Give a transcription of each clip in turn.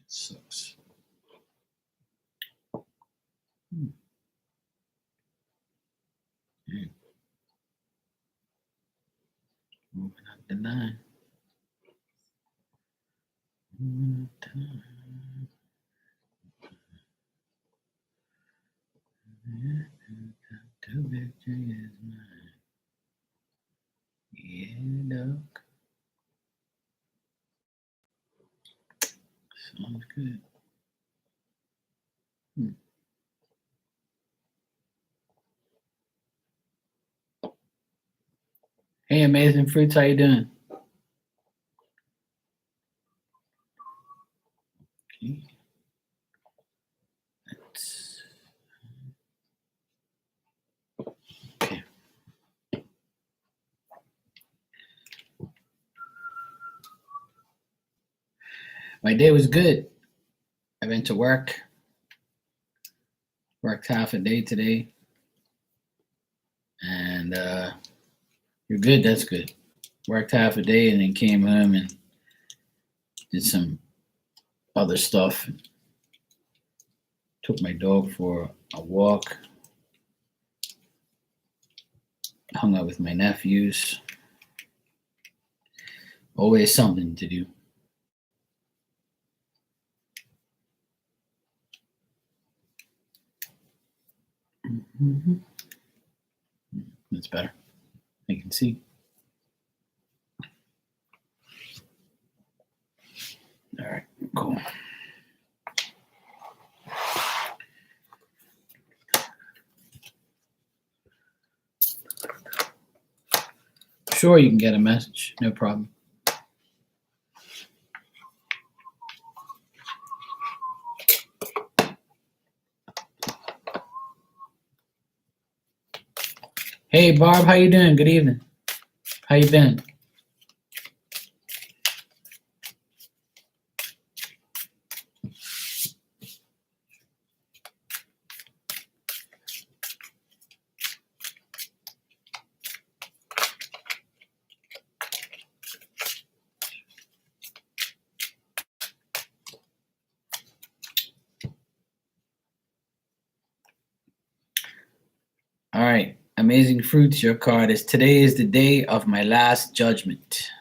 Sucks. Moving up the line. The victory is mine. Yeah, dog. Sounds good. Hey, Amazing Fruits, how you doing? Okay. Okay. My day was good. I went to work. Worked half a day today. And you're good, that's good. Worked half a day and then came home and did some other stuff. Took my dog for a walk. Hung out with my nephews. Always something to do. Mm-hmm. That's better. I can see. All right, cool. Sure, you can get a message, no problem. Hey, Barb, how you doing? Good evening. How you been? All right, Amazing Fruits, your card is today is the day of my last judgment.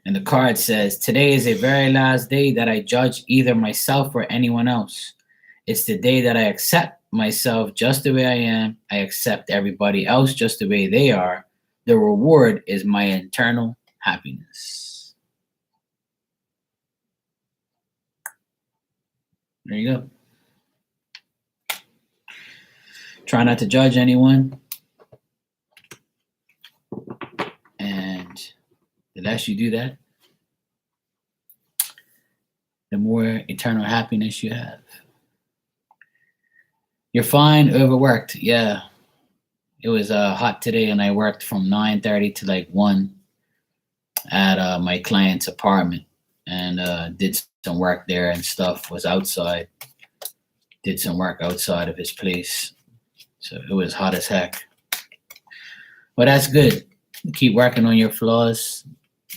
And the card says, today is a very last day that I judge either myself or anyone else. It's the day that I accept myself just the way I am. I accept everybody else just the way they are. The reward is my internal happiness. There you go. Try not to judge anyone. And the less you do that, the more eternal happiness you have. You're fine, overworked. Yeah. It was hot today and I worked from 9:30 to like 1 at my client's apartment and did some work there and stuff. Was outside. Did some work outside of his place. So it was hot as heck. But that's good. Keep working on your flaws,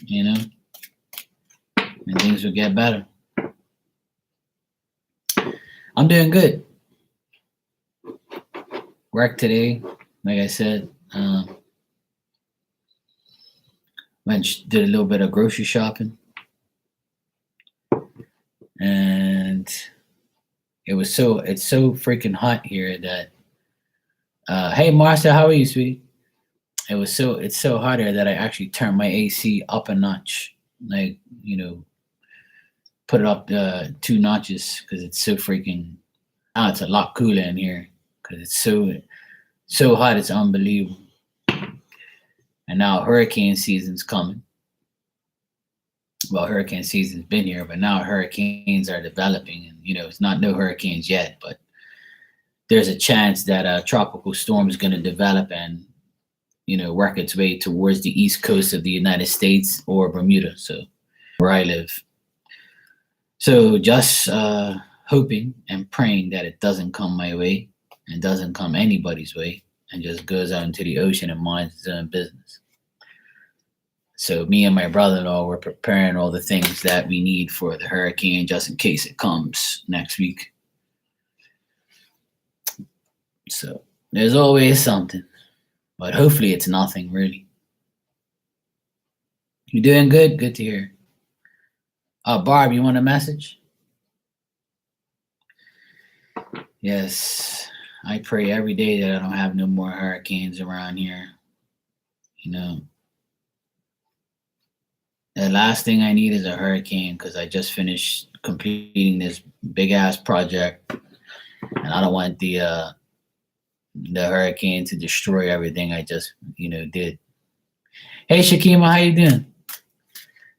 you know, and things will get better. I'm doing good. Work today, like I said. Did a little bit of grocery shopping. And it's so freaking hot here that hey Marcia, how are you, sweetie? It's so hot here that I actually turned my AC up a notch. Like, you know, put it up 2 notches because it's so freaking now it's a lot cooler in here because it's so hot, it's unbelievable. And now hurricane season's coming. Well, hurricane season's been here, but now hurricanes are developing, and you know it's not no hurricanes yet, but there's a chance that a tropical storm is going to develop and work its way towards the east coast of the United States or Bermuda, so where I live. So just hoping and praying that it doesn't come my way and doesn't come anybody's way and just goes out into the ocean and minds its own business. So me and my brother-in-law were preparing all the things that we need for the hurricane just in case it comes next week. So there's always something, but hopefully it's nothing really. You doing good? Good to hear. Barb, you want a message? Yes, I pray every day that I don't have no more hurricanes around here. The last thing I need is a hurricane because I just finished completing this big ass project, and I don't want the hurricane to destroy everything I just did. Hey Shakima, how you doing?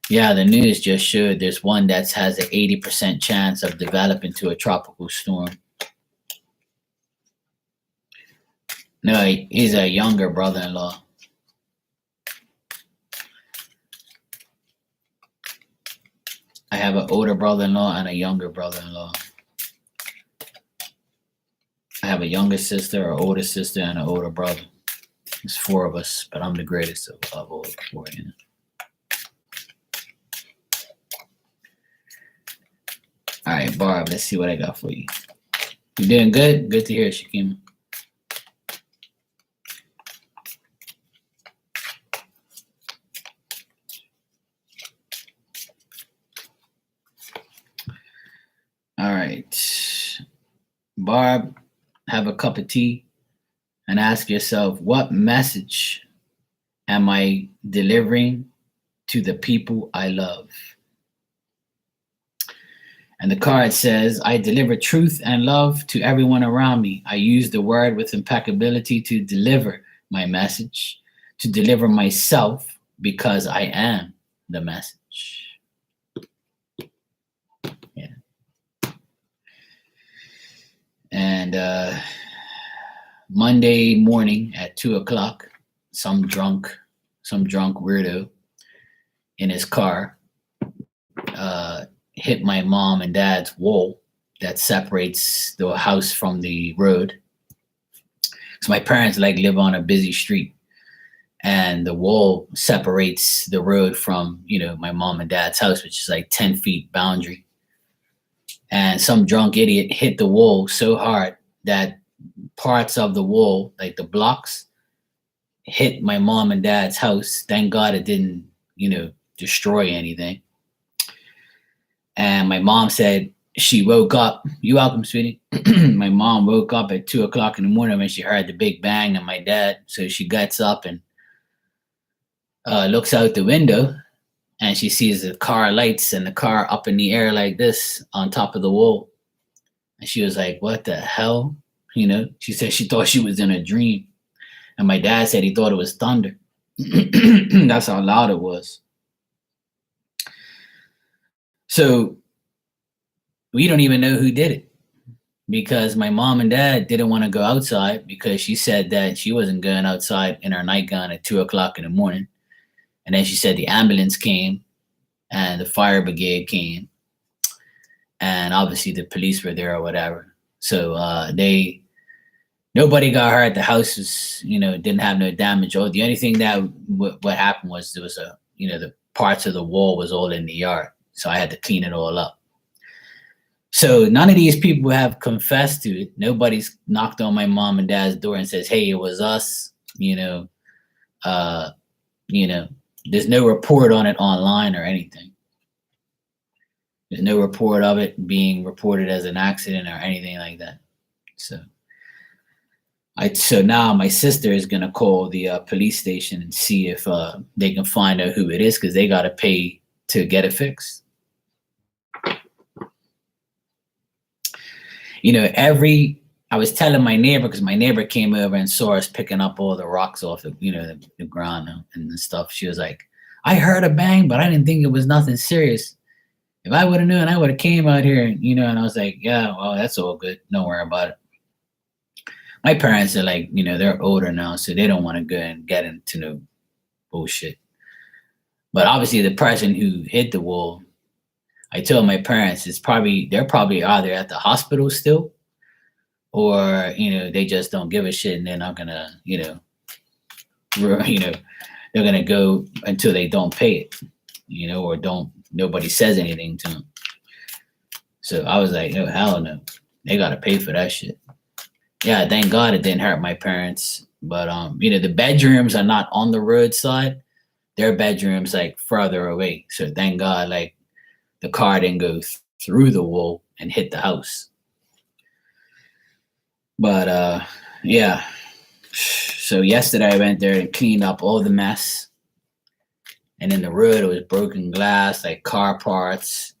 Yeah, the news just showed there's one that has an 80% chance of developing to a tropical storm. No, he's a younger brother-in-law. I have an older brother-in-law and a younger brother-in-law. I have a younger sister, an older sister, and an older brother. There's 4 of us, but I'm the greatest of all 4. All right, Barb, let's see what I got for you. You doing good? Good to hear, Shakima. All right. Barb, have a cup of tea and ask yourself, what message am I delivering to the people I love? And the card says, I deliver truth and love to everyone around me. I use the word with impeccability to deliver my message, to deliver myself because I am the message. Yeah. And Monday morning at 2:00, some drunk weirdo in his car hit my mom and dad's wall that separates the house from the road. So my parents live on a busy street, and the wall separates the road from my mom and dad's house, which is 10 feet boundary. And some drunk idiot hit the wall so hard that parts of the wall, like the blocks, hit my mom and dad's house. Thank God it didn't destroy anything. And my mom said she woke up. You welcome, sweetie. My mom woke up at 2:00 in the morning when she heard the big bang of my dad. So she gets up and looks out the window, and she sees the car lights and the car up in the air like this on top of the wall. And she was like, what the hell? She said she thought she was in a dream. And my dad said he thought it was thunder. That's how loud it was. So we don't even know who did it, because my mom and dad didn't want to go outside because she said that she wasn't going outside in her nightgown at 2:00 in the morning. And then she said the ambulance came and the fire brigade came, and obviously the police were there or whatever. So nobody got hurt. The house was, didn't have no damage. Or the only thing that what happened was there was the parts of the wall was all in the yard. So I had to clean it all up. So none of these people have confessed to it. Nobody's knocked on my mom and dad's door and says, hey, it was us. There's no report on it online or anything. There's no report of it being reported as an accident or anything like that. So now my sister is going to call the police station and see if they can find out who it is, because they got to pay to get it fixed. I was telling my neighbor, because my neighbor came over and saw us picking up all the rocks off the ground and the stuff. She was like, I heard a bang, but I didn't think it was nothing serious. If I would have known, I would have came out here, and I was like, yeah, well, that's all good. Don't worry about it. My parents are like, they're older now, so they don't want to go and get into no bullshit. But obviously, the person who hit the wall, I told my parents, they're probably either at the hospital still, or they just don't give a shit and they're not gonna, you know, they're gonna go until they don't pay it, or don't nobody says anything to them. So I was like, no, hell no, they gotta pay for that shit. Yeah, thank God it didn't hurt my parents. But the bedrooms are not on the roadside. Their bedrooms like further away. So thank God, like the car didn't go through the wall and hit the house. But yeah. So yesterday I went there and cleaned up all the mess. And in the road it was broken glass, like car parts.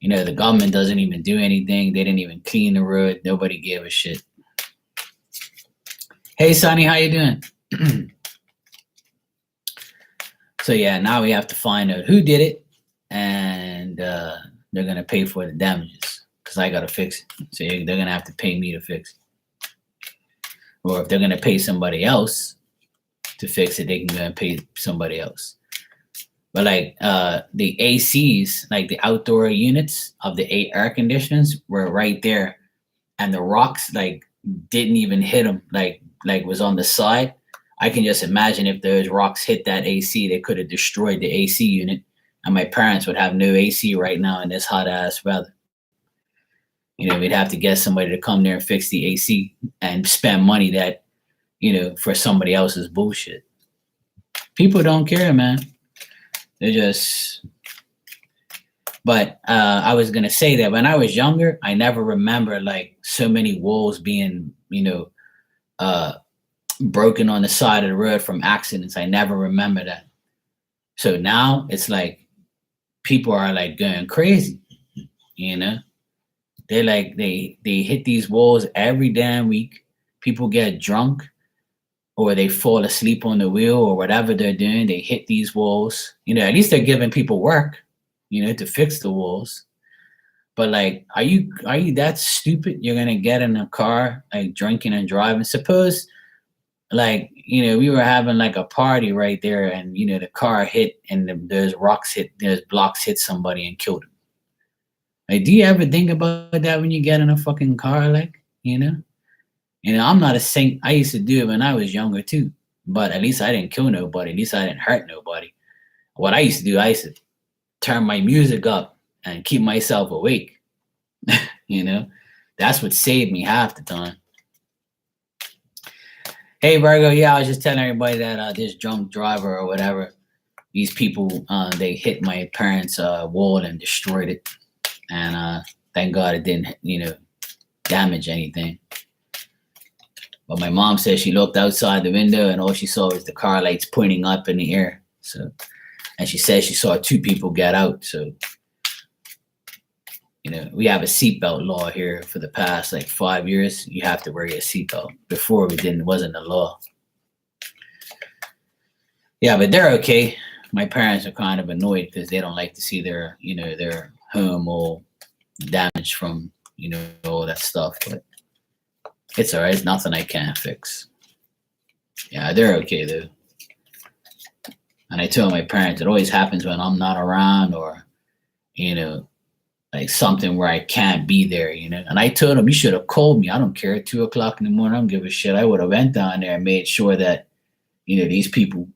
The government doesn't even do anything. They didn't even clean the road. Nobody gave a shit. Hey Sonny, how you doing? So yeah, now we have to find out who did it, and they're gonna pay for the damages because I gotta fix it. So they're gonna have to pay me to fix it, or if they're gonna pay somebody else to fix it, they can go and pay somebody else. But like the ACs, like the outdoor units of the air conditioners, were right there, and the rocks like didn't even hit them, like was on the side. I can just imagine if those rocks hit that AC, they could have destroyed the AC unit, and my parents would have no AC right now in this hot ass weather. We'd have to get somebody to come there and fix the AC and spend money that, for somebody else's bullshit. People don't care, man. They're just. But I was gonna say that when I was younger, I never remember like so many walls being, broken on the side of the road from accidents. I never remember that. So now it's like people are like going crazy, They like they hit these walls every damn week. People get drunk or they fall asleep on the wheel or whatever they're doing. They hit these walls. At least they're giving people work, to fix the walls. But like, are you that stupid? You're gonna get in a car like drinking and driving? Suppose like we were having like a party right there and the car hit and there's blocks hit somebody and killed him. Like, do you ever think about that when you get in a fucking car? Like, I'm not a saint. I used to do it when I was younger too, but at least I didn't kill nobody. At least I didn't hurt nobody. What I used to do, I used to turn my music up and keep myself awake. That's what saved me half the time. Hey Virgo, yeah, I was just telling everybody that this drunk driver or whatever, these people, they hit my parents' wall and destroyed it, and thank God it didn't, damage anything. But my mom said she looked outside the window and all she saw was the car lights pointing up in the air. So, and she said she saw two people get out. So, we have a seatbelt law here for the past like 5 years. You have to wear your seatbelt. Before it wasn't a law. Yeah, but they're okay. My parents are kind of annoyed because they don't like to see their home all damaged from, all that stuff. But it's all right. It's nothing I can't fix. Yeah, they're okay though. And I tell my parents it always happens when I'm not around or, like something where I can't be there, And I told them, you should have called me. I don't care. 2:00 in the morning, I don't give a shit. I would have went down there and made sure that, these people,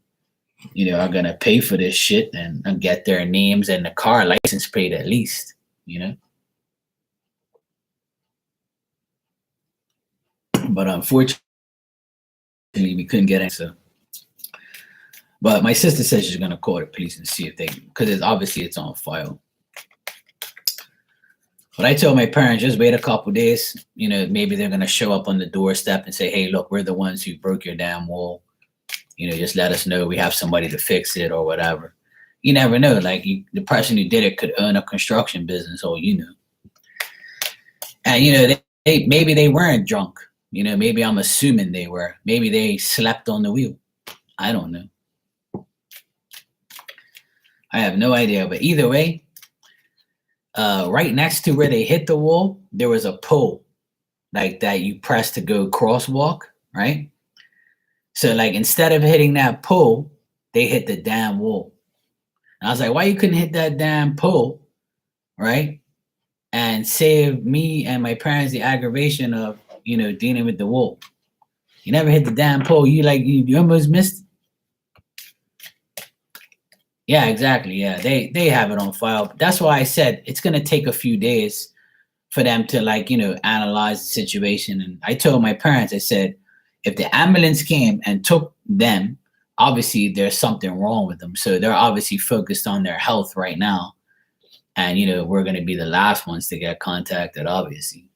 are gonna pay for this shit and get their names and the car license plate at least, But unfortunately, we couldn't get it. So, but my sister says she's gonna call the police and see if because it's on file. But I told my parents, just wait a couple days. Maybe they're gonna show up on the doorstep and say, "Hey, look, we're the ones who broke your damn wall. Just let us know. We have somebody to fix it or whatever." You never know. Like the person who did it could own a construction business, or And maybe they weren't drunk. Maybe I'm assuming they were. Maybe they slept on the wheel. I don't know. I have no idea. But either way, right next to where they hit the wall, there was a pole. like that you press to go crosswalk, right? So like instead of hitting that pole, they hit the damn wall. And I was like, why you couldn't hit that damn pole, right? And save me and my parents the aggravation of, dealing with the wall. You never hit the damn pole. You almost missed. Yeah, exactly. Yeah, they have it on file. That's why I said it's gonna take a few days for them to analyze the situation. And I told my parents, I said, if the ambulance came and took them, obviously there's something wrong with them. So they're obviously focused on their health right now. And we're gonna be the last ones to get contacted, obviously.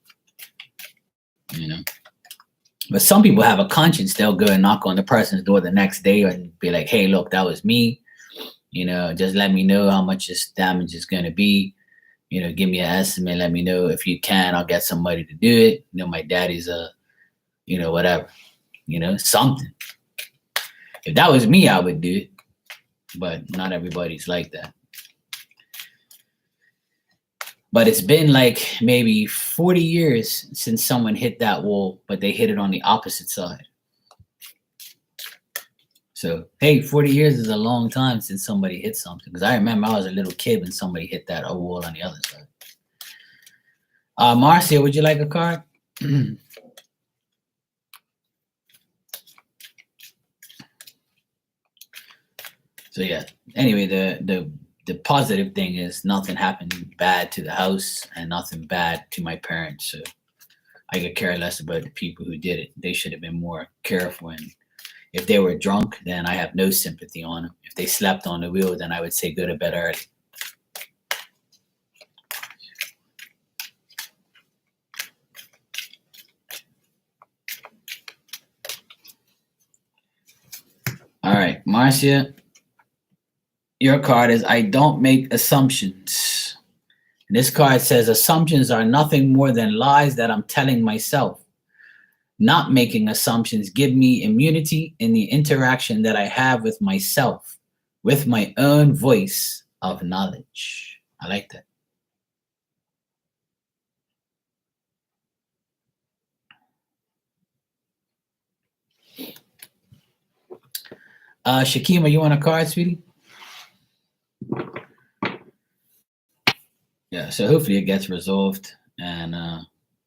But some people have a conscience. They'll go and knock on the person's door the next day and be like, hey, look, that was me. Just let me know how much this damage is going to be. Give me an estimate. Let me know if you can. I'll get somebody to do it. My daddy's whatever. Something. If that was me, I would do it. But not everybody's like that. But it's been like maybe 40 years since someone hit that wall, but they hit it on the opposite side. So, hey, 40 years is a long time since somebody hit something. Because I remember I was a little kid when somebody hit that wall on the other side. Marcia, would you like a card? So, yeah. Anyway, the positive thing is nothing happened bad to the house and nothing bad to my parents. So, I could care less about the people who did it. They should have been more careful. And if they were drunk, then I have no sympathy on them. If they slept on the wheel, then I would say go to bed early. All right, Marcia, your card is I don't make assumptions. And this card says assumptions are nothing more than lies that I'm telling myself. Not making assumptions give me immunity in the interaction that I have with myself, with my own voice of knowledge. I like that. Shakima, you want a card, sweetie? Yeah, so hopefully it gets resolved. And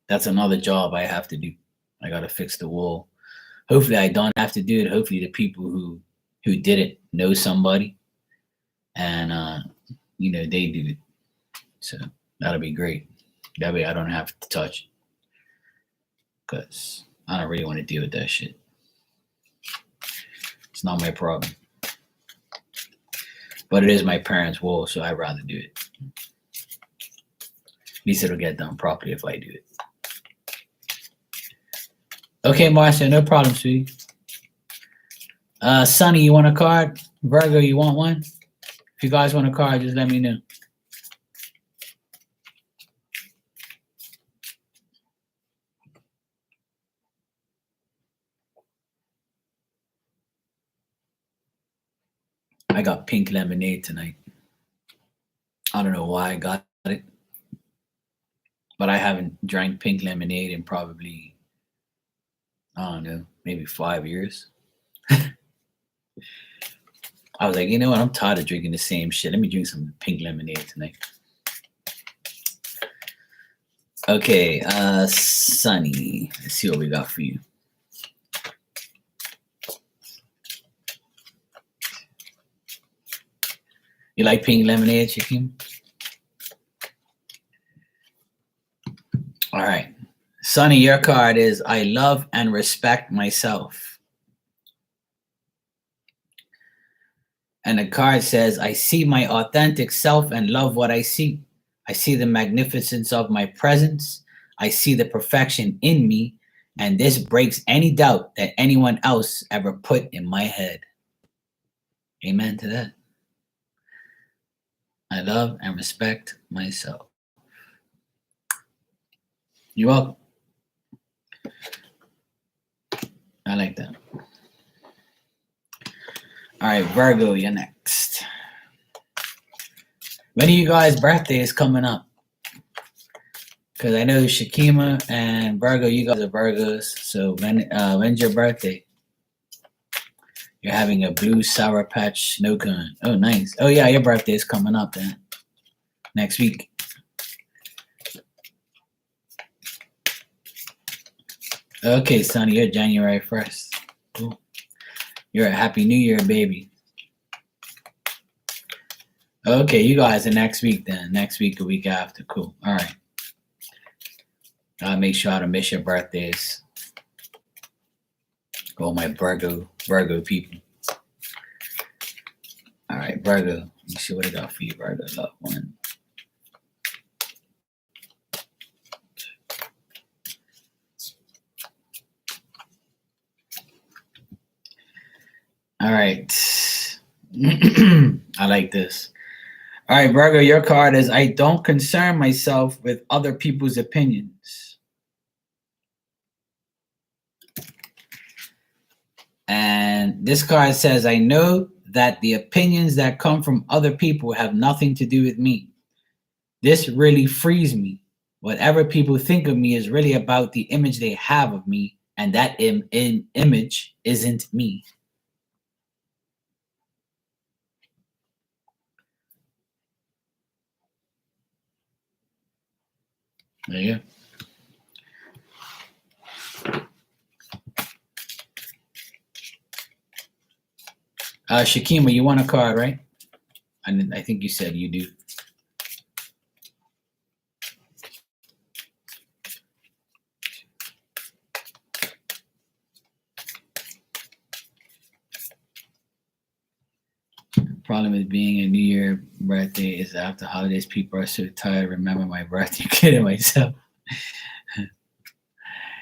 that's another job I have to do. I got to fix the wall. Hopefully I don't have to do it. Hopefully the people who did it know somebody and they do it. So that'll be great. That way I don't have to touch it because I don't really want to deal with that shit. It's not my problem. But it is my parents' wall, so I'd rather do it. At least it'll get done properly if I do it. Okay, Marcia, no problem, sweetie. Sonny, you want a card? Virgo, you want one? If you guys want a card, just let me know. I got pink lemonade tonight. I don't know why I got it, but I haven't drank pink lemonade in probably, I don't know, maybe 5 years. I was like, you know what? I'm tired of drinking the same shit. Let me drink some pink lemonade tonight. Okay, Sunny. Let's see what we got for you. You like pink lemonade, Shakim? All right. Sonny, your card is I love and respect myself. And the card says, I see my authentic self and love what I see. I see the magnificence of my presence. I see the perfection in me. And this breaks any doubt that anyone else ever put in my head. Amen to that. I love and respect myself. You're welcome. I like that. All right, Virgo, you're next. When are you guys' birthday is coming up? Because I know Shakima and Virgo, you guys are Virgos. So when's your birthday? You're having a blue Sour Patch snow cone. Oh, nice. Oh, yeah, your birthday is coming up then. Next week. Okay, Sonny, you're January 1st. Cool. You're a Happy New Year, baby. Okay, you guys are next week then. Next week, the week after. Cool. All right. I'll make sure I don't miss your birthdays. All my Virgo people. All right, Virgo. Let me see what I got for you, Virgo. Loved one. All right. I like this. All right, Virgo, your card is I don't concern myself with other people's opinions. And this card says, I know that the opinions that come from other people have nothing to do with me. This really frees me. Whatever people think of me is really about the image they have of me, and that image isn't me. There you go. Shakima, you want a card, right? I think you said you do. Problem with being a New Year birthday is after holidays, people are so tired. Remember my birthday, kidding myself.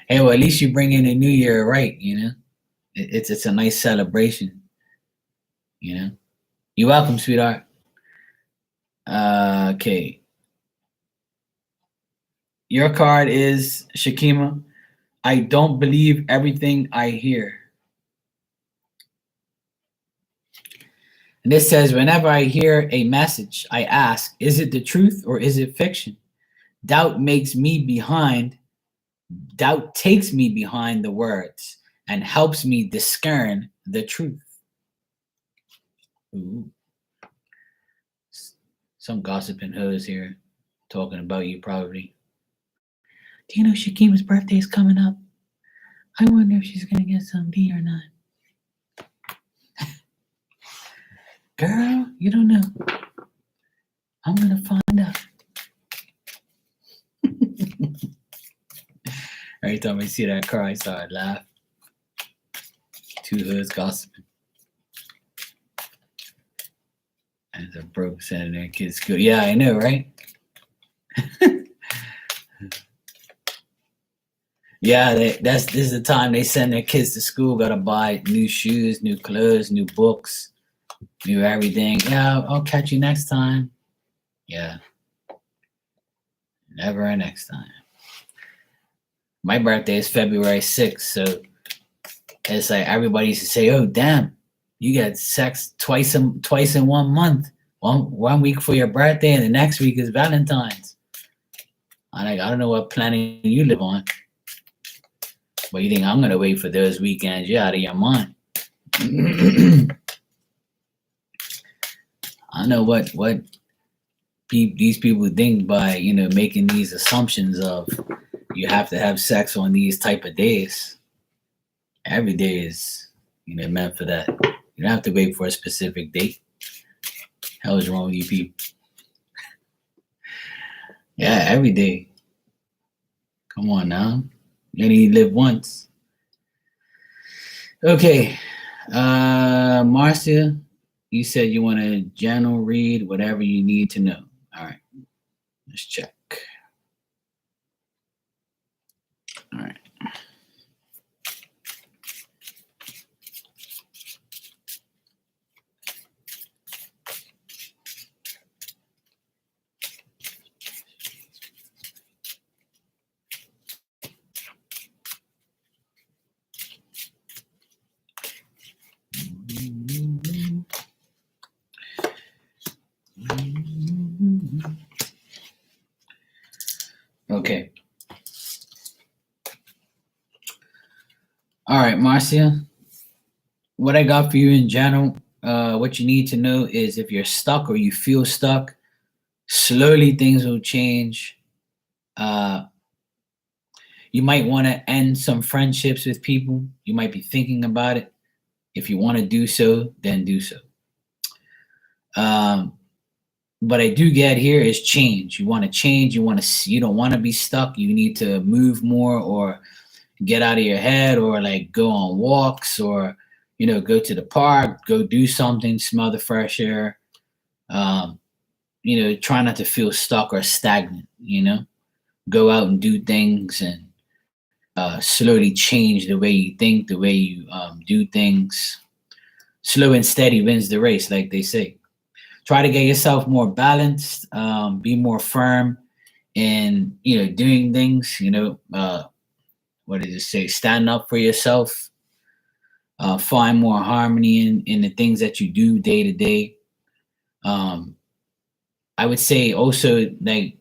Hey, well, at least you bring in the New Year right, you know. It's a nice celebration, you know. You're welcome, sweetheart. Okay. Your card is Shakima. I don't believe everything I hear. And this says, whenever I hear a message, I ask, is it the truth or is it fiction? Doubt takes me behind the words and helps me discern the truth. Ooh. Some gossiping hoes here talking about you probably. Do you know Shakima's birthday is coming up? I wonder if she's going to get some D or not. Girl, you don't know. I'm going to find out. Every time I see that car, I start laughing. Two hoods gossiping. And they're broke sending their kids to school. Yeah, I know, right? Yeah, this is the time they send their kids to school. Got to buy new shoes, new clothes, new books, new everything. Yeah, I'll catch you next time. Yeah. Never a next time. My birthday is February 6th, so it's like everybody used to say, oh, damn, you got sex twice in 1 month. One week for your birthday and the next week is Valentine's. I don't know what planet you live on. But you think I'm going to wait for those weekends? You're out of your mind. I know what these people think by, you know, making these assumptions of you have to have sex on these type of days. Every day is, you know, meant for that. You don't have to wait for a specific date. Hell is wrong with you people? Yeah, every day. Come on now. You only live once. Okay. Marcia, you said you want a general read, whatever you need to know. All right. Let's check. All right. All right, Marcia, what I got for you in general, what you need to know is if you're stuck or you feel stuck, slowly things will change. Uh, you might want to end some friendships with people. You might be thinking about it. If you want to do so, then do so. Um, but I do get here is change. You want to change. You want to. You don't want to be stuck. You need to move more, or get out of your head, or like go on walks, or go to the park, go do something, smell the fresh air. Um, try not to feel stuck or stagnant. Go out and do things and slowly change the way you think, the way you do things. Slow and steady wins the race, like they say. Try to get yourself more balanced, be more firm in doing things. What does it say? Stand up for yourself. Find more harmony in the things that you do day to day. I would say also like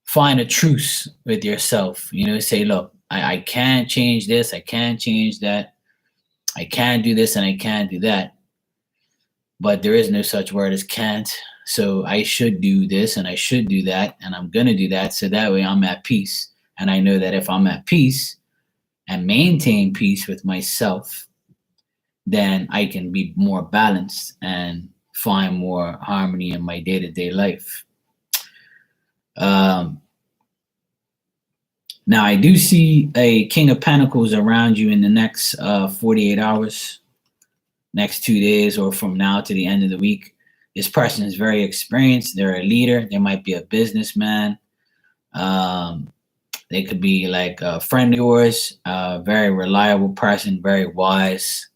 find a truce with yourself. Say, look, I can't change this, I can't change that, I can't do this, and I can't do that. But there is no such word as can't. So I should do this and I should do that, and I'm gonna do that. So that way I'm at peace. And I know that if I'm at peace and maintain peace with myself, then I can be more balanced and find more harmony in my day-to-day life. Now, I do see a King of Pentacles around you in the next 48 hours, next 2 days, or from now to the end of the week. This person is very experienced. They're a leader. They might be a businessman. They could be like a friend of yours, a very reliable person, very wise.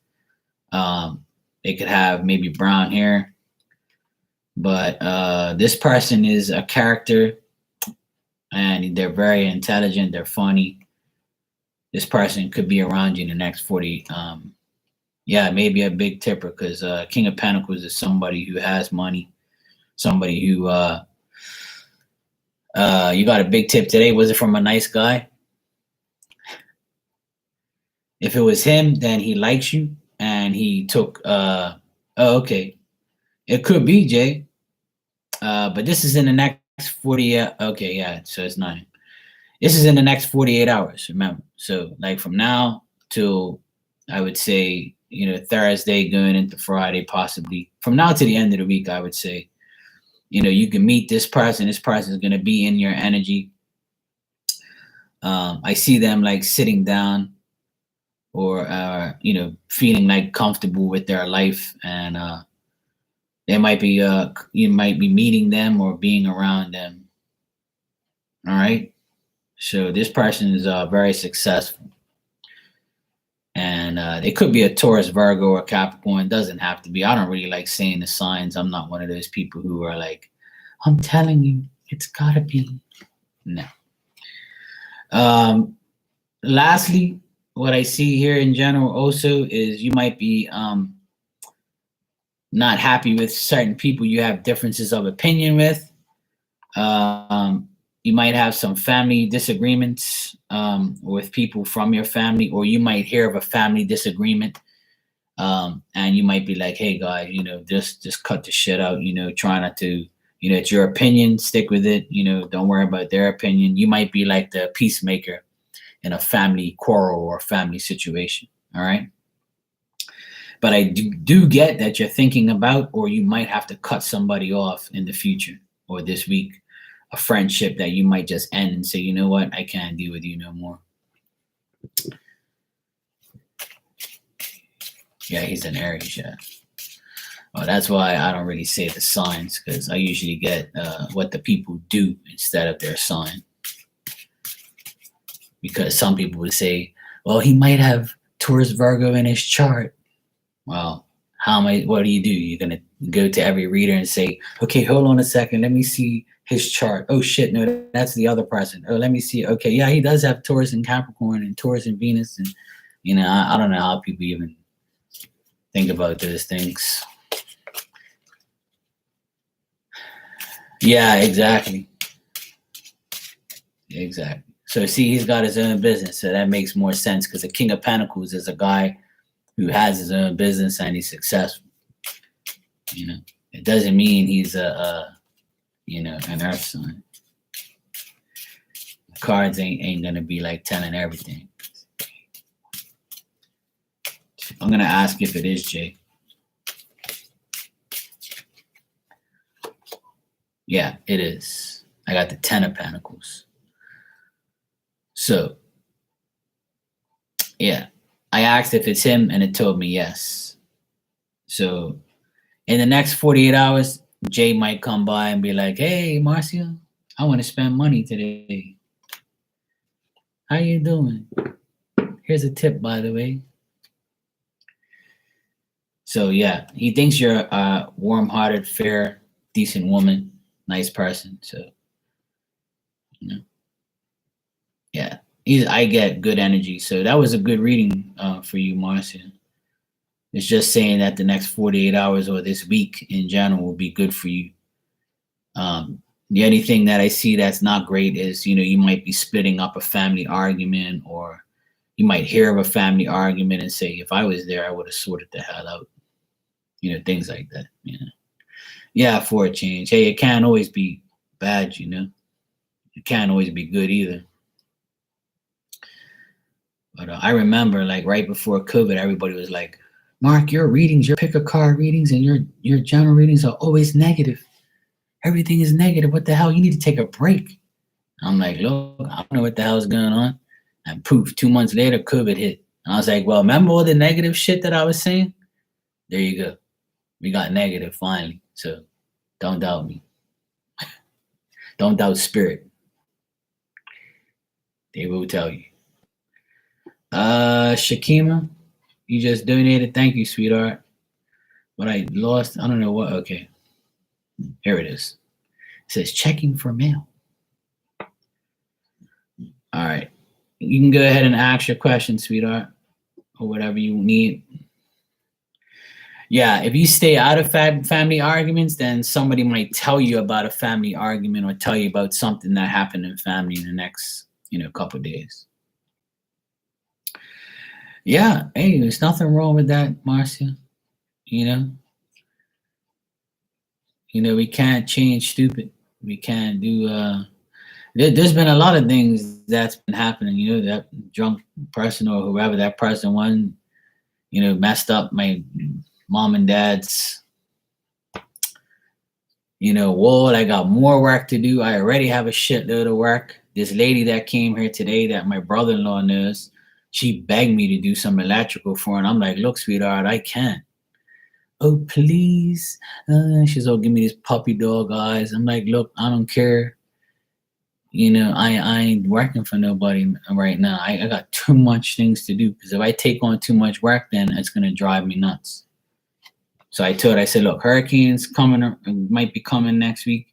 They could have maybe brown hair. But this person is a character, and they're very intelligent. They're funny. This person could be around you in the next 40. Maybe a big tipper, because King of Pentacles is somebody who has money, somebody who you got a big tip today. Was it from a nice guy? If it was him, then he likes you, and he took. Okay, it could be Jay, but this is in the next 40. Okay, yeah, so it's 9. This is in the next 48 hours. Remember, so like from now till I would say Thursday going into Friday, possibly from now to the end of the week, I would say. You can meet this person. This person is going to be in your energy. I see them like sitting down, or feeling like comfortable with their life, and they might be you might be meeting them or being around them. All right, so this person is very successful, and they could be a Taurus, Virgo, or Capricorn. It doesn't have to be. I don't really like saying the signs. I'm not one of those people who are like, I'm telling you, it's gotta be. No. Lastly, what I see here in general also is you might be not happy with certain people you have differences of opinion with. You might have some family disagreements with people from your family, or you might hear of a family disagreement, and you might be like, hey guys, just cut the shit out, try not to, it's your opinion, stick with it, don't worry about their opinion. You might be like the peacemaker in a family quarrel or family situation. All right. But I do get that you're thinking about, or you might have to cut somebody off in the future or this week, a friendship that you might just end and say, you know what, I can't deal with you no more. Yeah, he's an Aries, yeah. Well, that's why I don't really say the signs, because I usually get what the people do instead of their sign. Because some people would say, well, he might have Taurus, Virgo in his chart. Well, what do? You're going to go to every reader and say, okay, hold on a second. Let me see his chart. Oh shit, no, that's the other person. Oh, let me see. Okay, yeah, he does have Taurus and Capricorn and Taurus and Venus. And, I don't know how people even think about those things. Yeah, exactly. Exactly. So see, he's got his own business, so that makes more sense because the King of Pentacles is a guy who has his own business and he's successful. You know, it doesn't mean he's a an earth sign. The cards ain't gonna be like telling everything. I'm gonna ask if it is Jay. Yeah, it is. I got the 10 of Pentacles. So, yeah, I asked if it's him and it told me yes. So, in the next 48 hours, Jay might come by and be like, hey, Marcia, I want to spend money today. How you doing? Here's a tip, by the way. So, yeah, he thinks you're a warm-hearted, fair, decent woman, nice person. So, you know, yeah. I get good energy. So that was a good reading for you, Marcia. It's just saying that the next 48 hours or this week in general will be good for you. The only thing that I see that's not great is, you might be splitting up a family argument, or you might hear of a family argument and say, if I was there, I would have sorted the hell out. Things like that. Yeah, for a change. Hey, it can't always be bad, It can't always be good either. But I remember, like, right before COVID, everybody was like, Mark, your readings, your pick a card readings and your general readings are always negative. Everything is negative. What the hell? You need to take a break. I'm like, look, I don't know what the hell is going on. And poof, 2 months later, COVID hit. And I was like, well, remember all the negative shit that I was saying? There you go. We got negative finally. So don't doubt me. Don't doubt spirit. They will tell you. Shakima, you just donated. Thank you, sweetheart. But I lost, I don't know what. Okay. Here it is. It says checking for mail. All right. You can go ahead and ask your question, sweetheart, or whatever you need. Yeah, if you stay out of family arguments, then somebody might tell you about a family argument or tell you about something that happened in family in the next, couple of days. Yeah, hey, there's nothing wrong with that, Marcia. We can't change stupid. We can't do. There's been a lot of things that's been happening. That drunk person or whoever that person was, messed up my mom and dad's, wall. I got more work to do. I already have a shitload of work. This lady that came here today that my brother-in-law knows, she begged me to do some electrical for her. And I'm like, look, sweetheart, I can't. Oh, please. She's all give me these puppy dog eyes. I'm like, look, I don't care. I ain't working for nobody right now. I got too much things to do, because if I take on too much work, then it's going to drive me nuts. So I said, look, hurricanes coming, might be coming next week.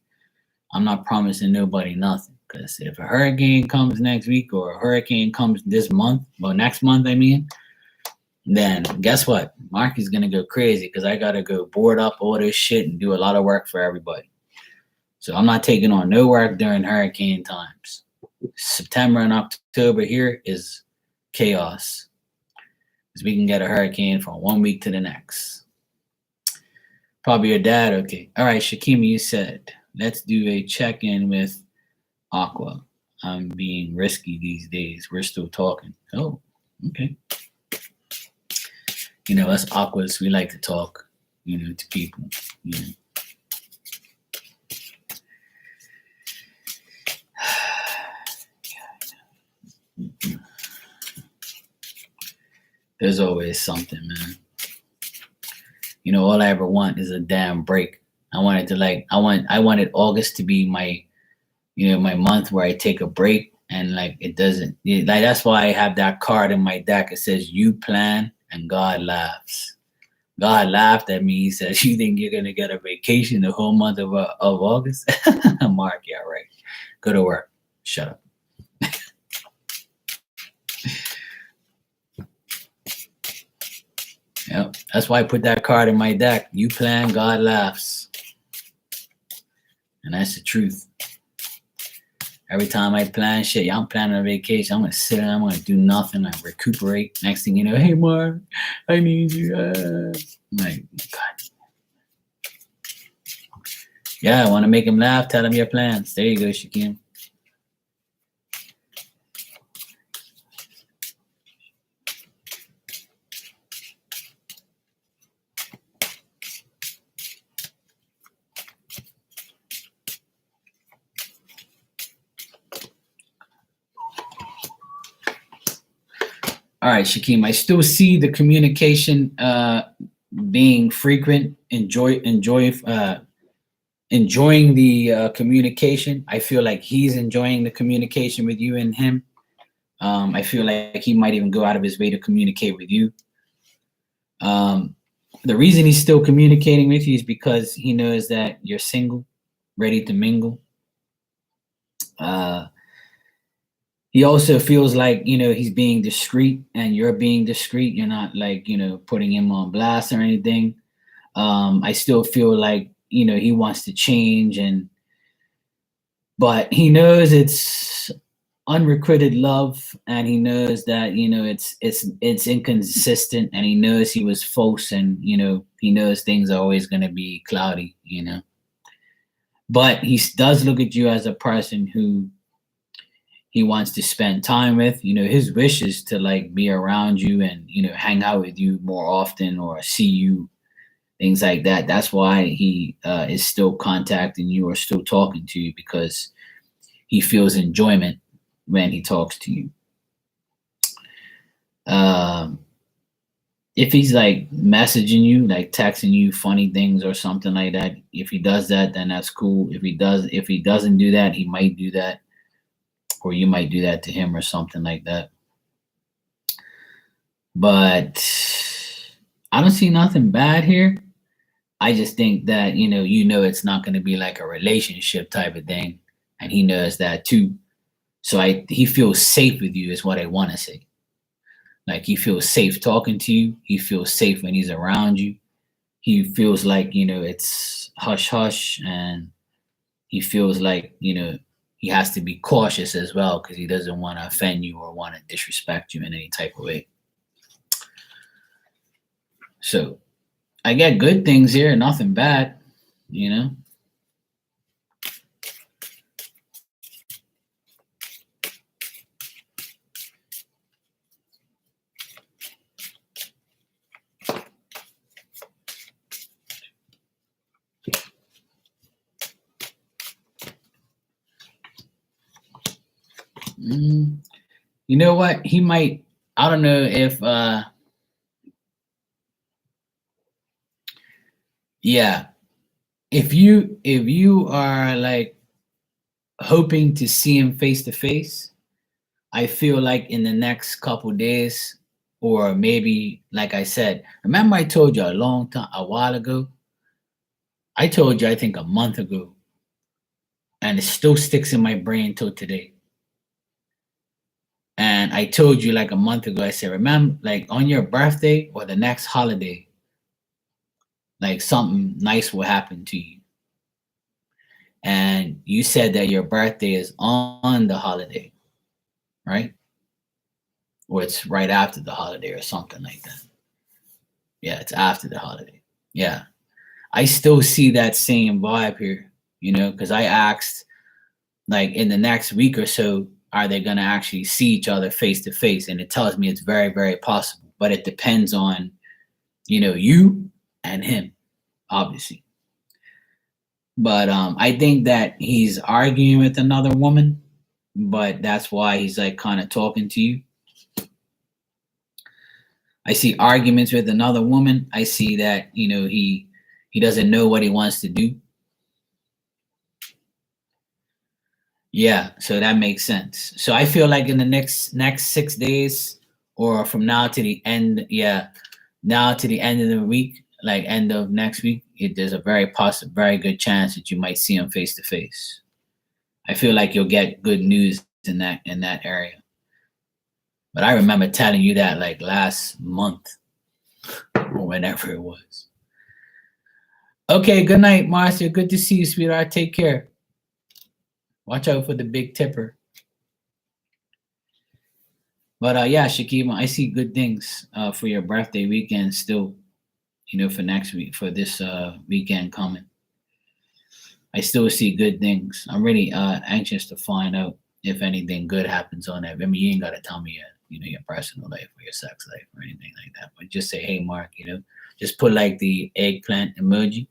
I'm not promising nobody nothing, because if a hurricane comes next week or a hurricane comes this month, well, next month, then guess what? Mark is going to go crazy, because I got to go board up all this shit and do a lot of work for everybody. So I'm not taking on no work during hurricane times. September and October here is chaos, because we can get a hurricane from 1 week to the next. Probably your dad. Okay. All right, Shakima, you said, let's do a check-in with Aqua. I'm being risky these days. We're still talking. Oh, okay. Us Aquas, we like to talk, to people, There's always something, man. All I ever want is a damn break. I wanted August to be my, my month where I take a break, and it doesn't. That's why I have that card in my deck. It says, "You plan and God laughs." God laughed at me. He says, "You think you're gonna get a vacation the whole month of August?" Mark, yeah, right. Go to work. Shut up. Yep. That's why I put that card in my deck. You plan, God laughs. And that's the truth. Every time I plan shit, yeah, I'm planning a vacation. I'm gonna sit down, I'm gonna do nothing, I recuperate. Next thing you know, hey Mark, I need you. I'm like, God. Yeah, I want to make him laugh. Tell him your plans. There you go, Shakim. All right, Shakim. I still see the communication being frequent. Enjoying the communication. I feel like he's enjoying the communication with you and him. I feel like he might even go out of his way to communicate with you. The reason he's still communicating with you is because he knows that you're single, ready to mingle. Uh, he also feels like, he's being discreet and you're being discreet. You're not like, putting him on blast or anything. I still feel like, he wants to change, but he knows it's unrequited love, and he knows that it's inconsistent, and he knows he was false, and he knows things are always going to be cloudy, but he does look at you as a person who he wants to spend time with. His wish is to like be around you and hang out with you more often or see you, things like that. That's why he is still contacting you or still talking to you, because he feels enjoyment when he talks to you. Um, if he's like messaging you, like texting you funny things or something like that, if he does that, then that's cool. If he doesn't do that, he might do that, or you might do that to him or something like that. But I don't see nothing bad here. I just think that it's not going to be like a relationship type of thing, and he knows that too. So he feels safe with you, is what I want to say. Like, he feels safe talking to you. He feels safe when he's around you. He feels like it's hush hush, and he feels like he has to be cautious as well, because he doesn't want to offend you or want to disrespect you in any type of way. So I get good things here, nothing bad, You know what? He might. I don't know if. Yeah, if you are like hoping to see him face to face, I feel like in the next couple days, or maybe like I said, remember I told you a while ago. I told you I think a month ago, and it still sticks in my brain till today. And I told you like a month ago, I said, remember, like on your birthday or the next holiday, like something nice will happen to you. And you said that your birthday is on the holiday, right? Or it's right after the holiday or something like that. Yeah, it's after the holiday. Yeah. I still see that same vibe here, because I asked, like, in the next week or so, are they going to actually see each other face to face? And it tells me it's very, very possible, but it depends on, you and him, obviously. But I think that he's arguing with another woman, but that's why he's like kind of talking to you. I see arguments with another woman. I see that he doesn't know what he wants to do. Yeah, so that makes sense. So I feel like in the next 6 days, or from now to the end, now to the end of the week, like end of next week, there's a very good chance that you might see him face to face. I feel like you'll get good news in that area. But I remember telling you that like last month or whenever it was. Okay, good night, Marcia. Good to see you, sweetheart. Take care. Watch out for the big tipper. But yeah, Shakima, I see good things for your birthday weekend still, for next week, for this weekend coming. I still see good things. I'm really anxious to find out if anything good happens on that. I mean, you ain't got to tell me your personal life or your sex life or anything like that. But just say, hey, Mark, just put like the eggplant emoji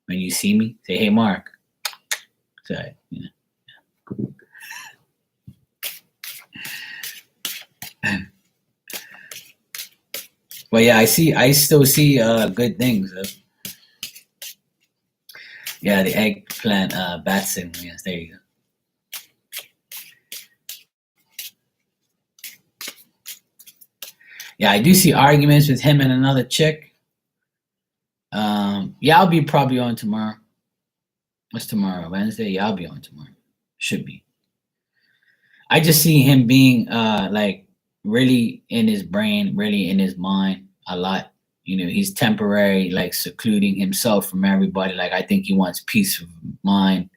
when you see me. Say, hey, Mark. So, But yeah, I still see good things. Yeah, the eggplant bat signal. Yes, there you go. Yeah, I do see arguments with him and another chick. Yeah, I'll be probably on tomorrow. What's tomorrow? Wednesday? Yeah, I'll be on tomorrow. Should be. I just see him being like really in his brain, really in his mind a lot. He's temporary, like secluding himself from everybody. Like I think he wants peace of mind.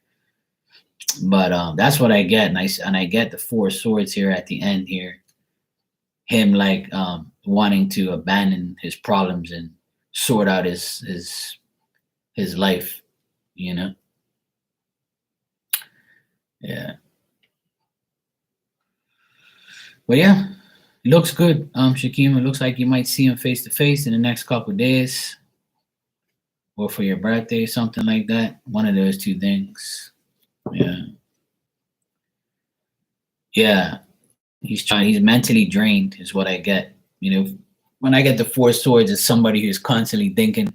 But that's what I get, and I get the four swords here at the end here. Him like wanting to abandon his problems and sort out his life. Yeah. But yeah, it looks good, Shakim. It looks like you might see him face to face in the next couple of days, or for your birthday, something like that. One of those two things. Yeah. Yeah. He's mentally drained, is what I get. When I get the four swords, it's somebody who's constantly thinking,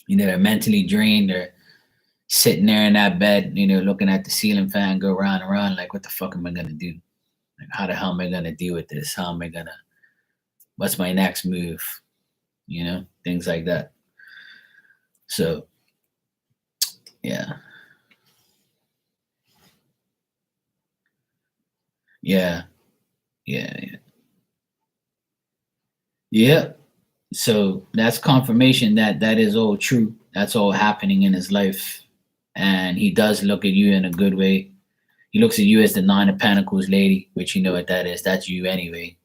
they're mentally drained, or sitting there in that bed, looking at the ceiling fan go round and round, like, what the fuck am I gonna do? Like, how the hell am I gonna deal with this? What's my next move? Things like that. So, yeah. Yeah. Yeah. Yeah. Yeah. So that's confirmation that that is all true. That's all happening in his life. And he does look at you in a good way. He looks at you as the Nine of Pentacles lady, which you know what that is. That's you anyway.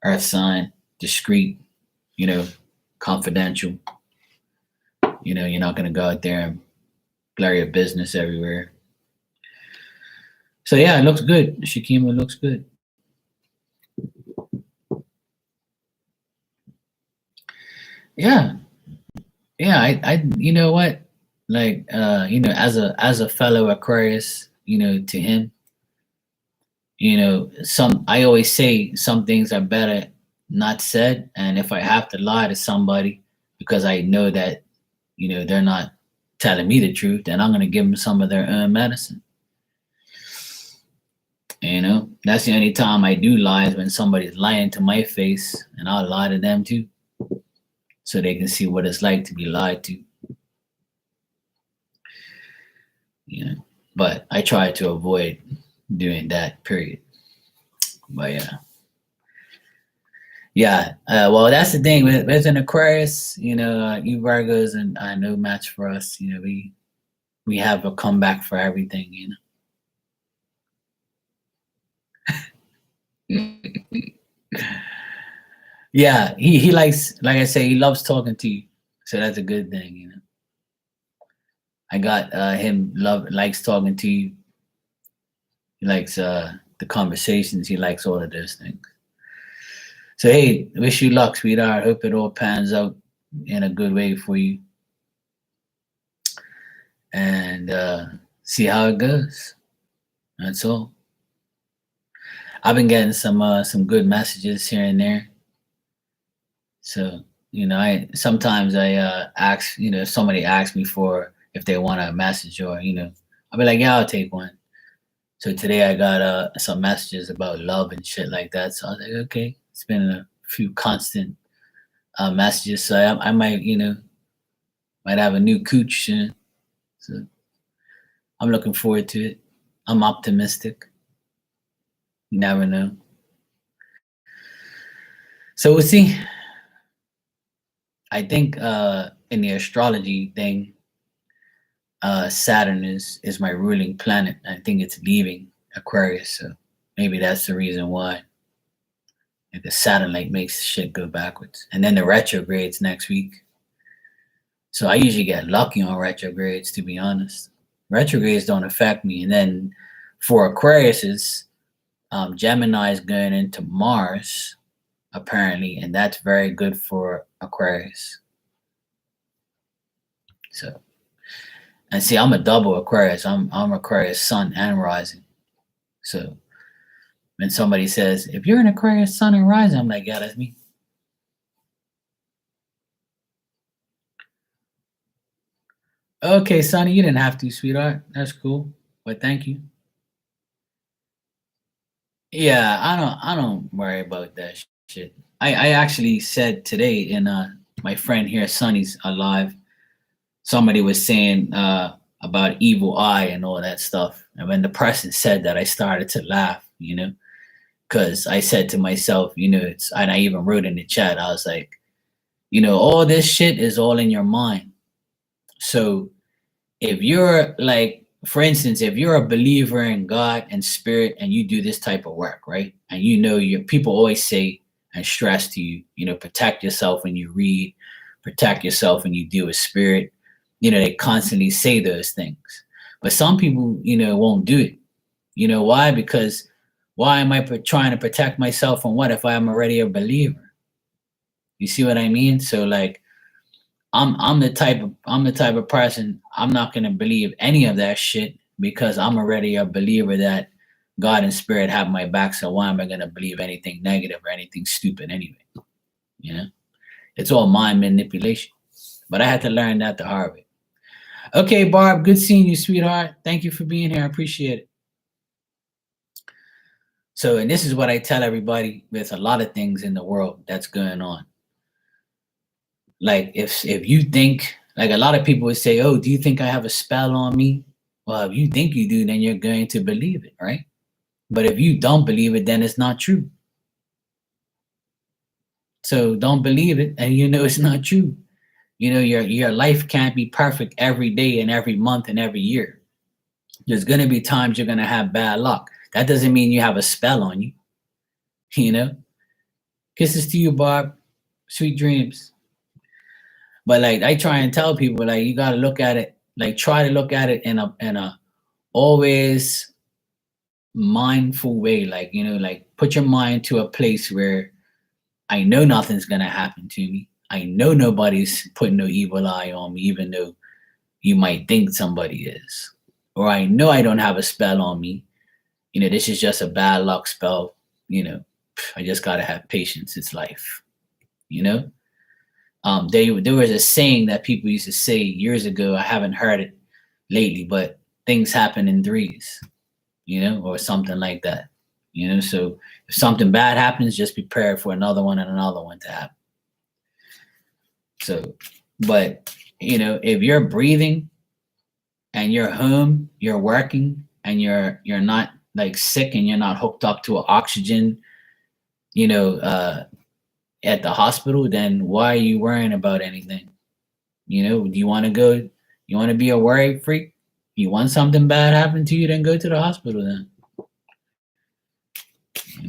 Earth sign, discreet, confidential. You're not going to go out there and blare your business everywhere. So yeah, it looks good. Shakima looks good. Yeah. Yeah, I you know what? Like as a fellow Aquarius, to him, some I always say some things are better not said. And if I have to lie to somebody because I know that, they're not telling me the truth, then I'm gonna give them some of their own medicine. That's the only time I do lie is when somebody's lying to my face, and I'll lie to them too, so they can see what it's like to be lied to. But I try to avoid doing that. Period. But yeah. Well, that's the thing with an Aquarius. You Virgos and I no match for us. We have a comeback for everything. Yeah, he likes, like I say, he loves talking to you, so that's a good thing. I got him likes talking to you. He likes the conversations. He likes all of those things. So hey, wish you luck, sweetheart. Hope it all pans out in a good way for you, and see how it goes. That's all. I've been getting some good messages here and there. So I sometimes I ask, if somebody asks me for if they want a message, or I'll be like, yeah, I'll take one. So today I got some messages about love and shit like that. So I was like, okay, it's been a few constant messages. So I might, might have a new cooch soon. So I'm looking forward to it. I'm optimistic. You never know. So we'll see. I think in the astrology thing, Saturn is my ruling planet. I think it's leaving Aquarius, so maybe that's the reason why. Like the Saturn like makes shit go backwards, and then the retrogrades next week. So I usually get lucky on retrogrades, to be honest. Retrogrades don't affect me, and then for Aquariuses, Gemini is going into Mars apparently, and that's very good for Aquarius. So, and see, I'm a double Aquarius. I'm Aquarius Sun and Rising. So when somebody says, if you're an Aquarius Sun and Rising, I'm like, yeah, that's me. Okay, Sonny, you didn't have to, sweetheart. That's cool. But thank you. Yeah, I don't worry about that shit. I actually said today in my friend here, Sonny's alive. Somebody was saying about evil eye and all that stuff. And when the person said that, I started to laugh, because I said to myself, it's, and I even wrote in the chat, I was like, all this shit is all in your mind. So if you're like, for instance, if you're a believer in God and spirit and you do this type of work, right? And your people always say and stress to you, protect yourself when you read, protect yourself when you deal with spirit. They constantly say those things. But some people, won't do it. You know why? Because why am I trying to protect myself from what if I'm already a believer? You see what I mean? So like I'm the type of person, I'm not gonna believe any of that shit because I'm already a believer that God and spirit have my back. So why am I gonna believe anything negative or anything stupid anyway? It's all mind manipulation. But I had to learn that the hard way. Okay, Barb, good seeing you, sweetheart. Thank you for being here. I appreciate it. So, and this is what I tell everybody with a lot of things in the world that's going on. Like if you think, like a lot of people would say, oh, do you think I have a spell on me? Well, if you think you do, then you're going to believe it, right? But if you don't believe it, then it's not true. So don't believe it, and it's not true. Your life can't be perfect every day and every month and every year. There's going to be times you're going to have bad luck. That doesn't mean you have a spell on you. Kisses to you, Barb. Sweet dreams. But like I try and tell people, like you got to look at it, like try to look at it in a always mindful way. Like like put your mind to a place where I know nothing's gonna happen to me. I know nobody's putting no evil eye on me, even though you might think somebody is. Or I know I don't have a spell on me. This is just a bad luck spell. I just gotta have patience. It's life. There was a saying that people used to say years ago. I haven't heard it lately, but things happen in threes, or something like that. So if something bad happens, just prepare for another one and another one to happen. So, but if you're breathing and you're home, you're working, and you're not like sick and you're not hooked up to an oxygen, at the hospital, then why are you worrying about anything? Do you want to go? You want to be a worry freak? You want something bad happen to you, then go to the hospital then.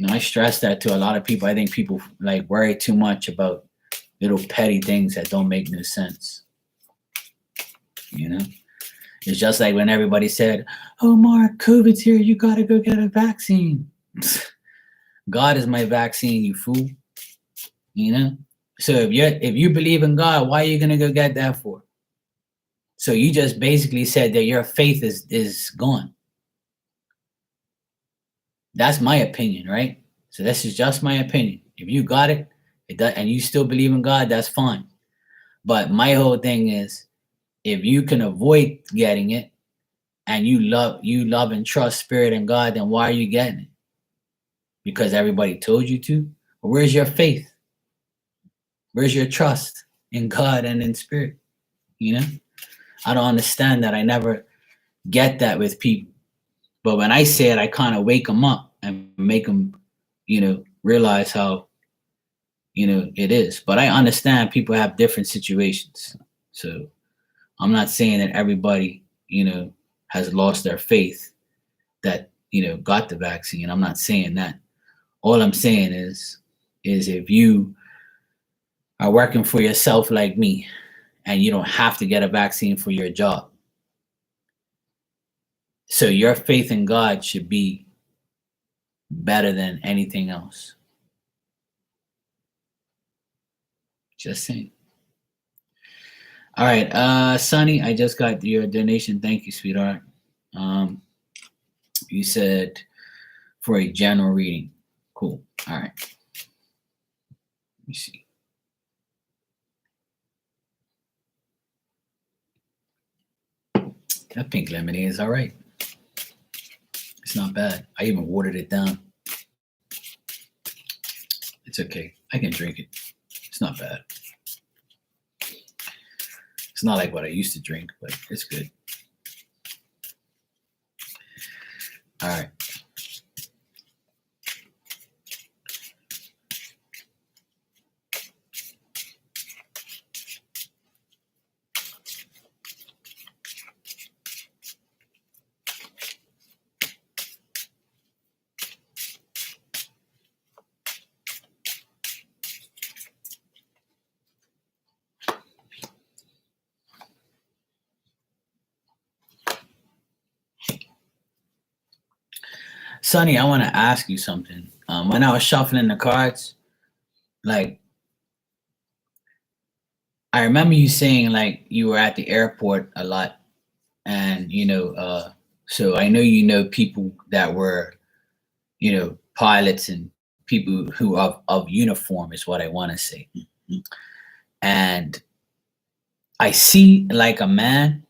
I stress that to a lot of people. I think people like worry too much about little petty things that don't make no sense. It's just like when everybody said, oh, Mark, COVID's here. You got to go get a vaccine. God is my vaccine, you fool. So if you believe in God, why are you going to go get that for? So you just basically said that your faith is gone. That's my opinion, right? So this is just my opinion. If you got it, and you still believe in God, that's fine. But my whole thing is, if you can avoid getting it, and you love and trust spirit and God, then why are you getting it? Because everybody told you to? Well, where's your faith? Where's your trust in God and in spirit? I don't understand that. I never get that with people. But when I say it, I kind of wake them up and make them, realize how, it is. But I understand people have different situations. So I'm not saying that everybody, has lost their faith that, got the vaccine. I'm not saying that. All I'm saying is if you are working for yourself like me and you don't have to get a vaccine for your job, so your faith in God should be better than anything else. Just saying. All right, Sonny, I just got your donation. Thank you, sweetheart. You said for a general reading. Cool. All right. Let me see. That pink lemonade is all right. It's not bad. I even watered it down. It's okay. I can drink it. It's not bad. It's not like what I used to drink, but it's good. All right. Sonny, I want to ask you something. When I was shuffling the cards, like, I remember you saying like you were at the airport a lot, and so I know people that were pilots and people who of uniform is what I want to say, and I see like a man,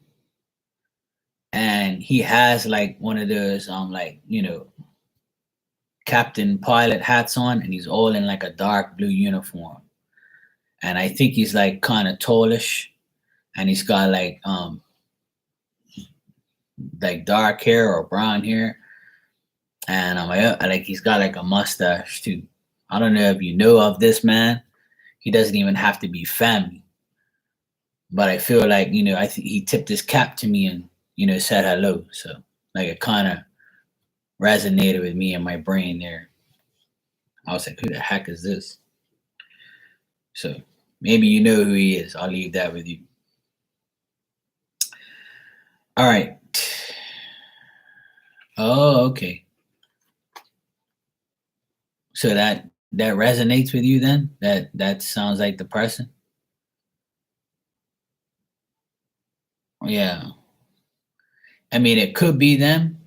and he has like one of those captain pilot hats on, and he's all in like a dark blue uniform, and I think he's like kind of tallish, and he's got like dark hair or brown hair, and like he's got like a mustache too. I don't know if you know of this man. He doesn't even have to be family, but I feel like I think he tipped his cap to me and said hello. So like it kind of resonated with me in my brain there. I was like, who the heck is this? So maybe you know who he is. I'll leave that with you. All right. Oh, okay. So that resonates with you then? That sounds like the person? Yeah. I mean, it could be them.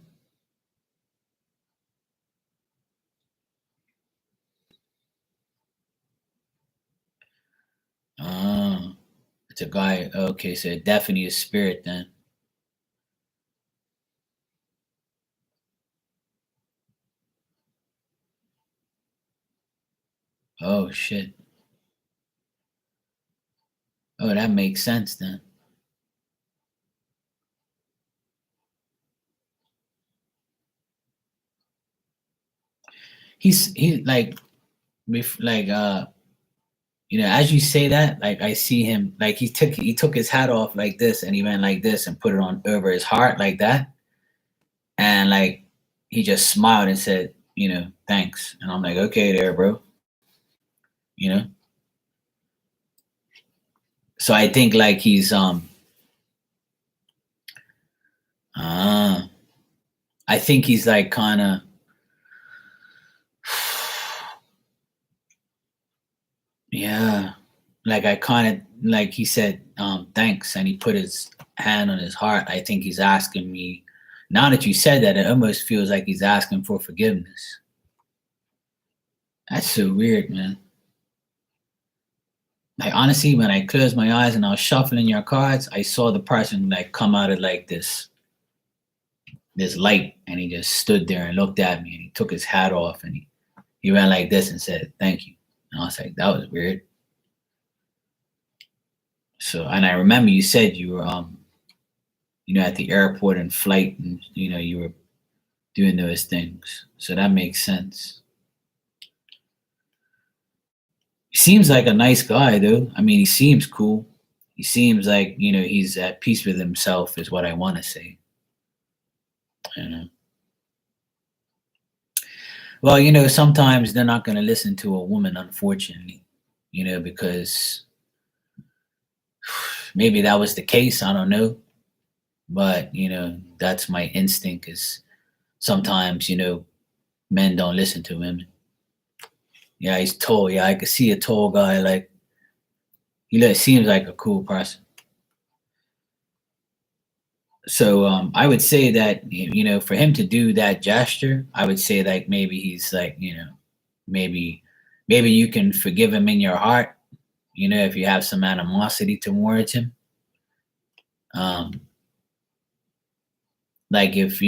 Oh, it's a guy. Okay, so it definitely is spirit then. Oh shit. Oh, that makes sense then. He like as you say that, like I see him like he took his hat off like this and he went like this and put it on over his heart like that. And like he just smiled and said, thanks. And I'm like, okay there, bro. You know? So I think like he's I think he's like kind of yeah, like I kind of like he said thanks and he put his hand on his heart. I think he's asking me, now that you said that, it almost feels like he's asking for forgiveness. That's so weird, man. Like honestly, when I closed my eyes and I was shuffling your cards, I saw the person like come out of like this light, and he just stood there and looked at me, and he took his hat off and he went like this and said thank you. And I was like, that was weird. So, and I remember you said you were at the airport and flight, and you were doing those things. So that makes sense. He seems like a nice guy though. I mean, he seems cool. He seems like, he's at peace with himself, is what I want to say. You know. Well, sometimes they're not going to listen to a woman, unfortunately, because maybe that was the case. I don't know. But, that's my instinct is sometimes, men don't listen to women. Yeah, he's tall. Yeah, I could see a tall guy. Like, seems like a cool person. So I would say that, for him to do that gesture, I would say like maybe he's like, maybe you can forgive him in your heart, if you have some animosity towards him. Like if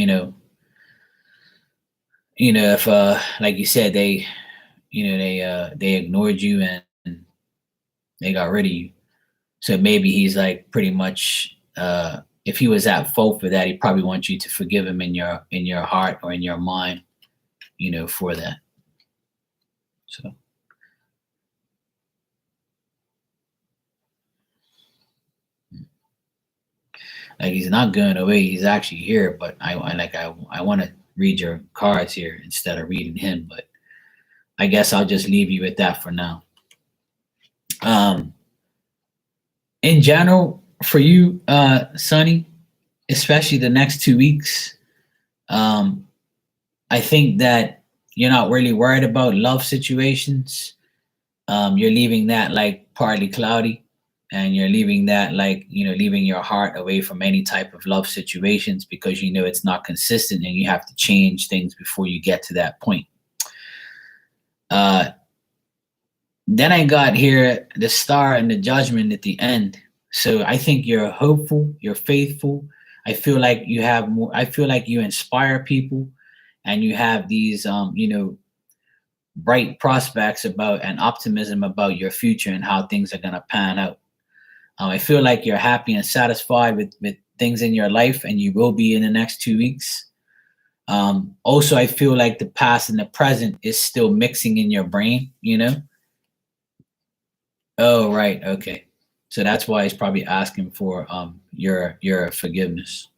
if like you said, they ignored you and they got rid of you. So maybe he's like pretty much if he was at fault for that, he probably wants you to forgive him in your heart or in your mind, for that. So like he's not going away, he's actually here, but I want to read your cards here instead of reading him, but I guess I'll just leave you with that for now. In general, for you, Sonny, especially the next 2 weeks, I think that you're not really worried about love situations. You're leaving that like partly cloudy, and you're leaving that like, leaving your heart away from any type of love situations because it's not consistent and you have to change things before you get to that point. Then I got here the star and the judgment at the end. So I think you're hopeful, you're faithful. I feel like you have more, I feel like you inspire people and you have these bright prospects about and optimism about your future and how things are gonna pan out. I feel like you're happy and satisfied with things in your life, and you will be in the next 2 weeks. Also, I feel like the past and the present is still mixing in your brain, Oh, right. Okay. So that's why he's probably asking for your forgiveness.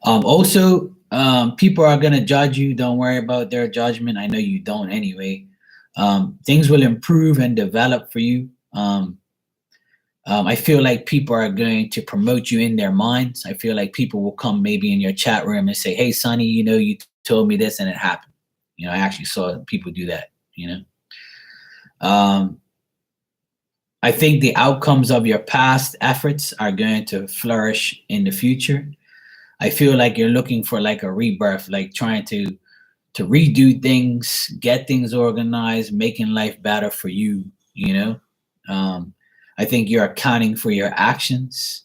Also, people are gonna judge you. Don't worry about their judgment. I know you don't anyway. Things will improve and develop for you. I feel like people are going to promote you in their minds. I feel like people will come maybe in your chat room and say, "Hey, Sonny, you told me this and it happened." I actually saw people do that. I think the outcomes of your past efforts are going to flourish in the future. I feel like you're looking for like a rebirth, like trying to redo things, get things organized, making life better for you. I think you're accounting for your actions.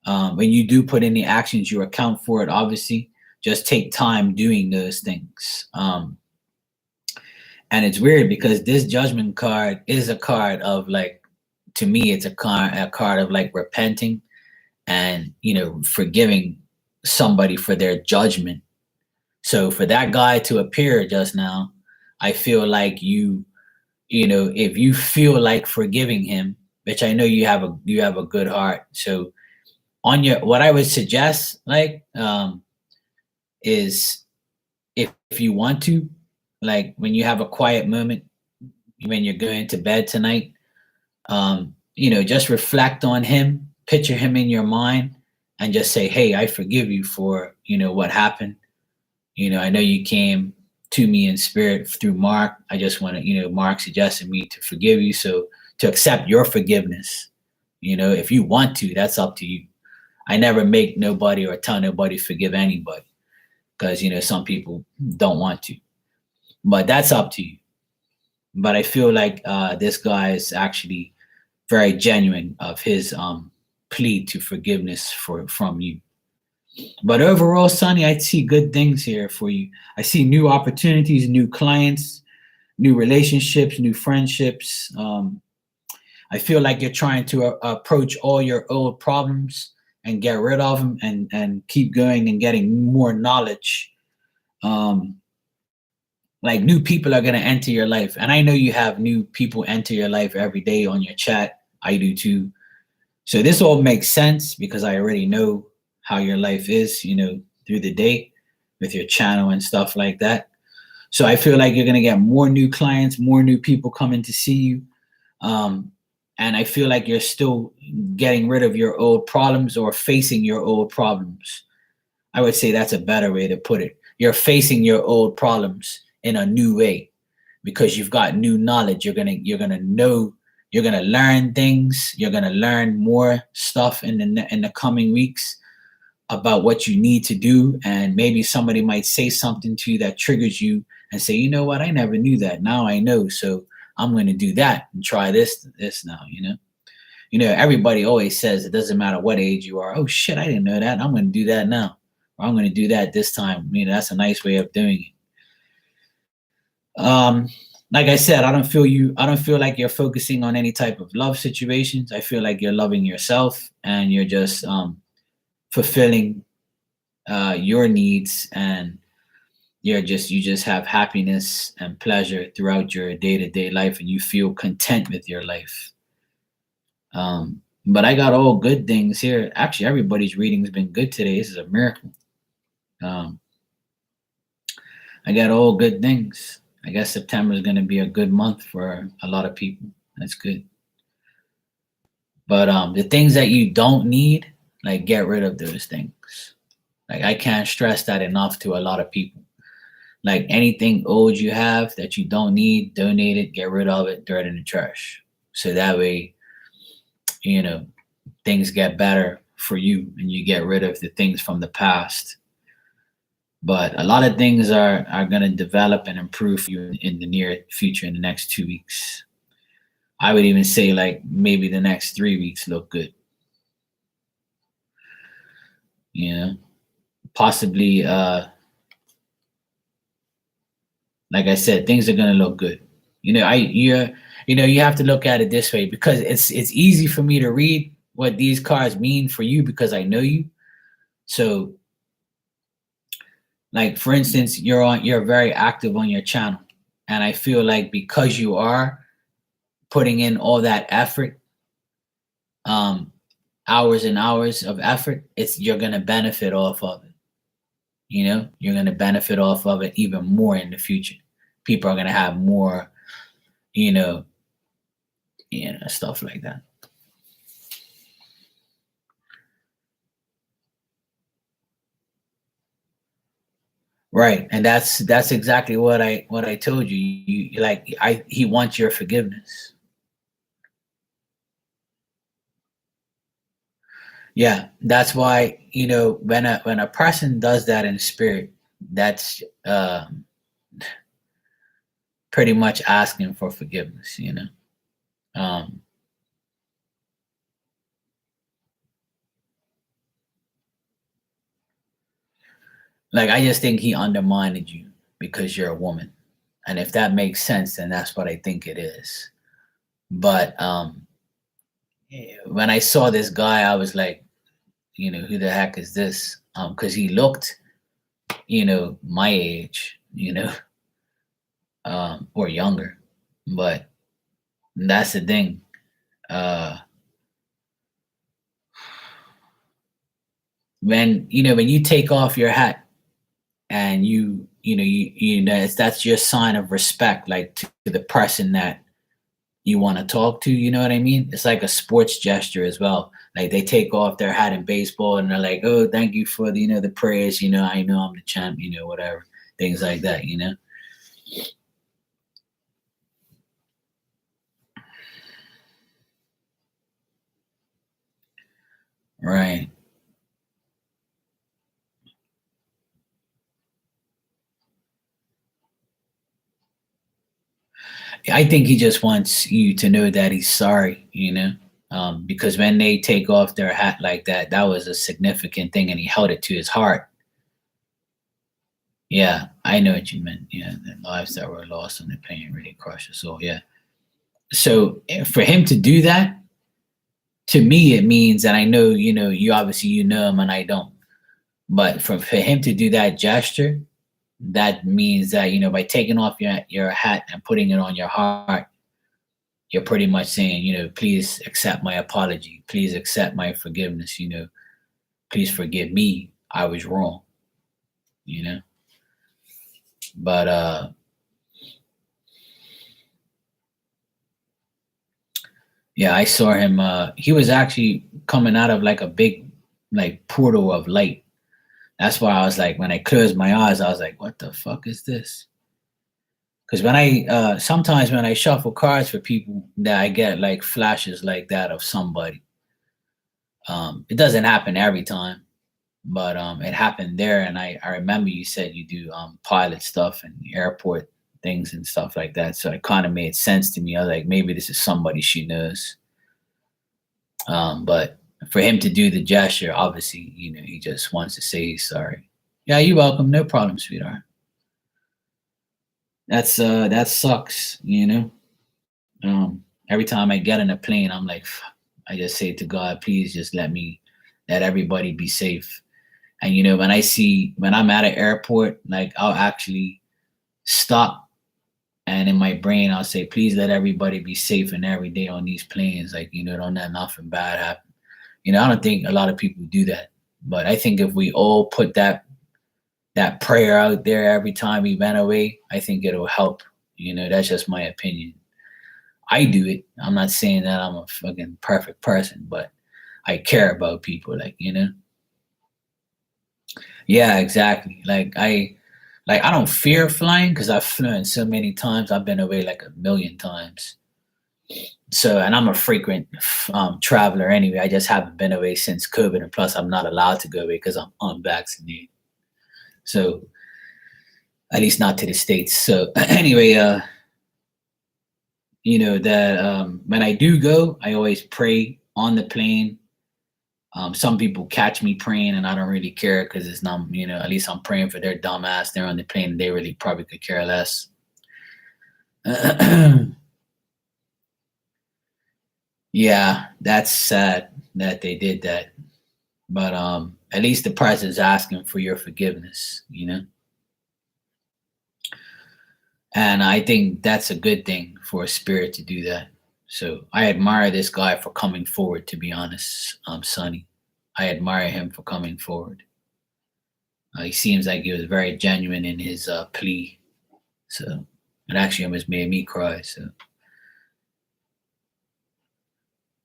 When you do put in the actions, you account for it. Obviously, just take time doing those things. And it's weird because this judgment card is a card of like, to me, it's a card of like repenting and forgiving somebody for their judgment. So for that guy to appear just now, I feel like if you feel like forgiving him, which I know you have a good heart. So on what I would suggest, like, is if you want to, like when you have a quiet moment, when you're going to bed tonight, just reflect on him, picture him in your mind, and just say, "Hey, I forgive you for what happened. I know you came to me in spirit through Mark. I just want to, Mark suggested me to forgive you, so to accept your forgiveness. If you want to, that's up to you. I never make nobody or tell nobody forgive anybody because some people don't want to, but that's up to you. But I feel like this guy is actually very genuine of his plea to forgiveness from you. But overall, Sonny, I see good things here for you. I see new opportunities, new clients, new relationships, new friendships. I feel like you're trying to approach all your old problems and get rid of them and keep going and getting more knowledge. Like new people are going to enter your life. And I know you have new people enter your life every day on your chat. I do too. So this all makes sense because I already know how your life is, through the day with your channel and stuff like that. So I feel like you're going to get more new clients, more new people coming to see you. Um, and I feel like you're still getting rid of your old problems or facing your old problems. I would say that's a better way to put it. You're facing your old problems in a new way because you've got new knowledge. You're gonna know. You're gonna learn things. You're gonna learn more stuff in the coming weeks about what you need to do, and maybe somebody might say something to you that triggers you and say, you know what, I never knew that. Now I know, so I'm going to do that and try this now. Everybody always says it doesn't matter what age you are. Oh shit, I didn't know that. I'm going to do that now, or I'm going to do that this time. That's a nice way of doing it. Like I said, I don't feel like you're focusing on any type of love situations. I feel like you're loving yourself and you're just fulfilling your needs, and you just have happiness and pleasure throughout your day-to-day life, and you feel content with your life. But I got all good things here. Actually, everybody's reading's been good today. This is a miracle. I got all good things. I guess September is going to be a good month for a lot of people. That's good. But the things that you don't need, like, get rid of those things. Like, I can't stress that enough to a lot of people. Like, anything old you have that you don't need, donate it, get rid of it, throw it in the trash. So that way, things get better for you and you get rid of the things from the past. But a lot of things are going to develop and improve for you in the near future, in the next 2 weeks. I would even say, like, maybe the next 3 weeks look good. Possibly, like I said, things are going to look good. You have to look at it this way, because it's easy for me to read what these cards mean for you because I know you. So, like, for instance, you're very active on your channel, and I feel like because you are putting in all that effort, hours and hours of effort, you're going to benefit off of it. You're going to benefit off of it even more in the future. People are going to have more, stuff like that. Right, and that's exactly what I told you. He wants your forgiveness. Yeah, that's why, when a person does that in spirit, that's pretty much asking for forgiveness. Like, I just think he undermined you because you're a woman, and if that makes sense, then that's what I think it is. But when I saw this guy, I was like, who the heck is this? Because he looked, my age, or younger. But that's the thing. When you take off your hat and that's your sign of respect, like, to the person that you want to talk to. You know what I mean? It's like a sports gesture as well. Like, they take off their hat in baseball and they're like, "Oh, thank you for the praise. I know I'm the champ. Whatever, things like that. Right. I think he just wants you to know that he's sorry. Because when they take off their hat like that, that was a significant thing, and he held it to his heart. Yeah, I know what you meant. Yeah, the lives that were lost and the pain really crushed us all. Yeah. So, for him to do that, to me, it means, and I know, you obviously you know him and I don't, but for him to do that gesture, that means that, by taking off your hat and putting it on your heart, you're pretty much saying, please accept my apology, please accept my forgiveness, please forgive me, I was wrong, you know. But yeah, I saw him. He was actually coming out of like a big like portal of light. That's why I was like, when I closed my eyes, I was like, what the fuck is this? Because when I sometimes when I shuffle cards for people, that I get like flashes like that of somebody. It doesn't happen every time, but it happened there. And I remember you said you do pilot stuff and airport things and stuff like that. So it kind of made sense to me. I was like, maybe this is somebody she knows. But for him to do the gesture, obviously, he just wants to say he's sorry. Yeah, you're welcome. No problem, sweetheart. That sucks. Every time I get in a plane, I'm like, I just say to God, please just let everybody be safe. And when I'm at an airport, like I'll actually stop, and in my brain I'll say, please let everybody be safe and every day on these planes. Like, don't let nothing bad happen. I don't think a lot of people do that. But I think if we all put that prayer out there every time we went away, I think it'll help. That's just my opinion. I do it. I'm not saying that I'm a fucking perfect person, but I care about people, Yeah, exactly. Like I don't fear flying because I've flown so many times. I've been away like a million times. So, and I'm a frequent traveler anyway. I just haven't been away since COVID, and plus, I'm not allowed to go away because I'm unvaccinated. So, at least not to the states. So, anyway, that when I do go, I always pray on the plane. Some people catch me praying, and I don't really care because it's not, at least I'm praying for their dumb ass. They're on the plane, and they really probably could care less. Yeah, that's sad that they did that. But at least the president's asking for your forgiveness. And I think that's a good thing for a spirit to do that. So I admire this guy for coming forward, to be honest, Sonny. I admire him for coming forward. He seems like he was very genuine in his plea. So it actually almost made me cry. So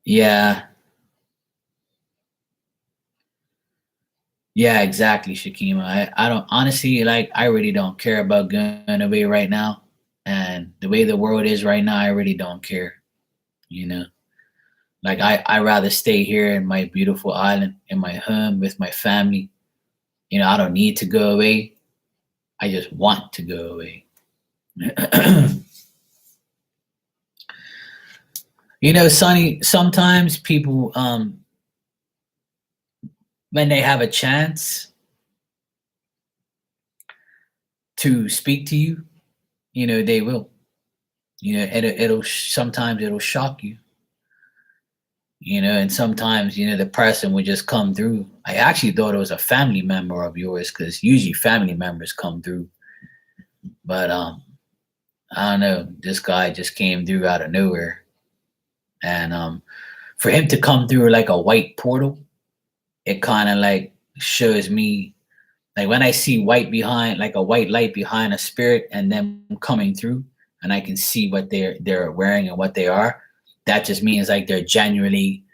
yeah, yeah, exactly, Shakima. I don't honestly, like, I really don't care about going away right now. And the way the world is right now, I really don't care. You know, like I rather stay here in my beautiful island, in my home with my family. I don't need to go away. I just want to go away. Sonny, sometimes people, when they have a chance to speak to you, they will. Sometimes it'll shock you. And sometimes, the person would just come through. I actually thought it was a family member of yours because usually family members come through. But I don't know, this guy just came through out of nowhere. And for him to come through like a white portal, it kind of like shows me, like when I see white behind, like a white light behind a spirit and them coming through, and I can see what they're wearing and what they are, that just means like they're genuinely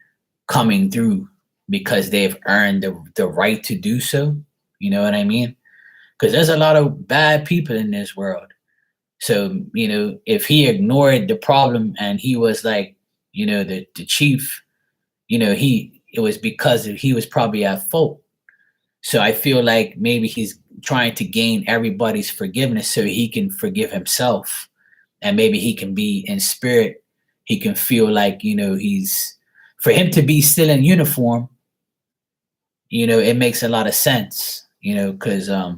coming through because they've earned the right to do so. You know what I mean? Because there's a lot of bad people in this world. So, if he ignored the problem and he was like, the chief, it was because he was probably at fault. So I feel like maybe he's trying to gain everybody's forgiveness so he can forgive himself. And maybe he can be in spirit. He can feel like, he's, for him to be still in uniform, it makes a lot of sense, because, at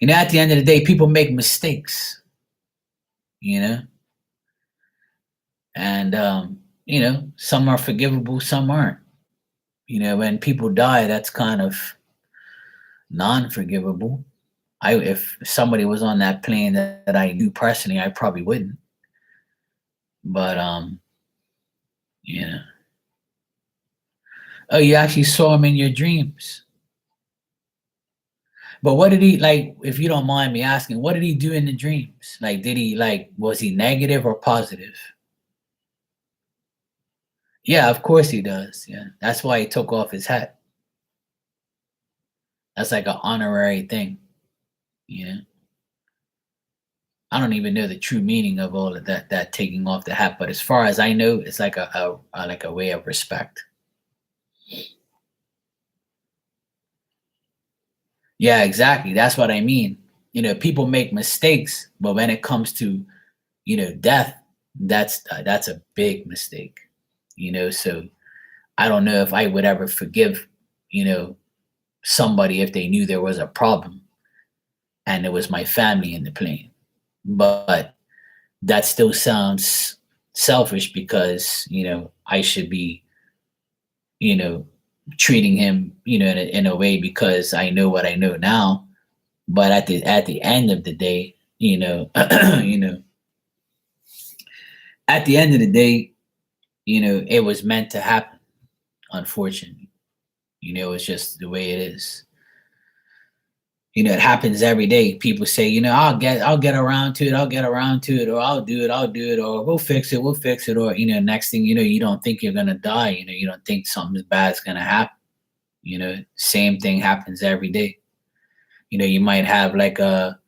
the end of the day, people make mistakes, you know, and, some are forgivable, some aren't. When people die, that's kind of non-forgivable. If somebody was on that plane that I knew personally, I probably wouldn't. But yeah. Oh, you actually saw him in your dreams. But what did he like? If you don't mind me asking, what did he do in the dreams? Like, did he like? Was he negative or positive? Yeah, of course he does. Yeah, that's why he took off his hat. That's like an honorary thing. Yeah, I don't even know the true meaning of all of that. That taking off the hat, but as far as I know, it's like a like a way of respect. Yeah, exactly. That's what I mean. People make mistakes, but when it comes to death, that's a big mistake. So I don't know if I would ever forgive, you know, somebody if they knew there was a problem and it was my family in the plane. But that still sounds selfish because, I should be, you know, treating him, in a way because I know what I know now. But at the end of the day, at the end of the day, it was meant to happen, unfortunately. It's just the way it is. It happens every day. People say, I'll get around to it, I'll get around to it, or I'll do it, or we'll fix it, or next thing you don't think you're gonna die, you don't think something bad's gonna happen. Same thing happens every day. You might have like a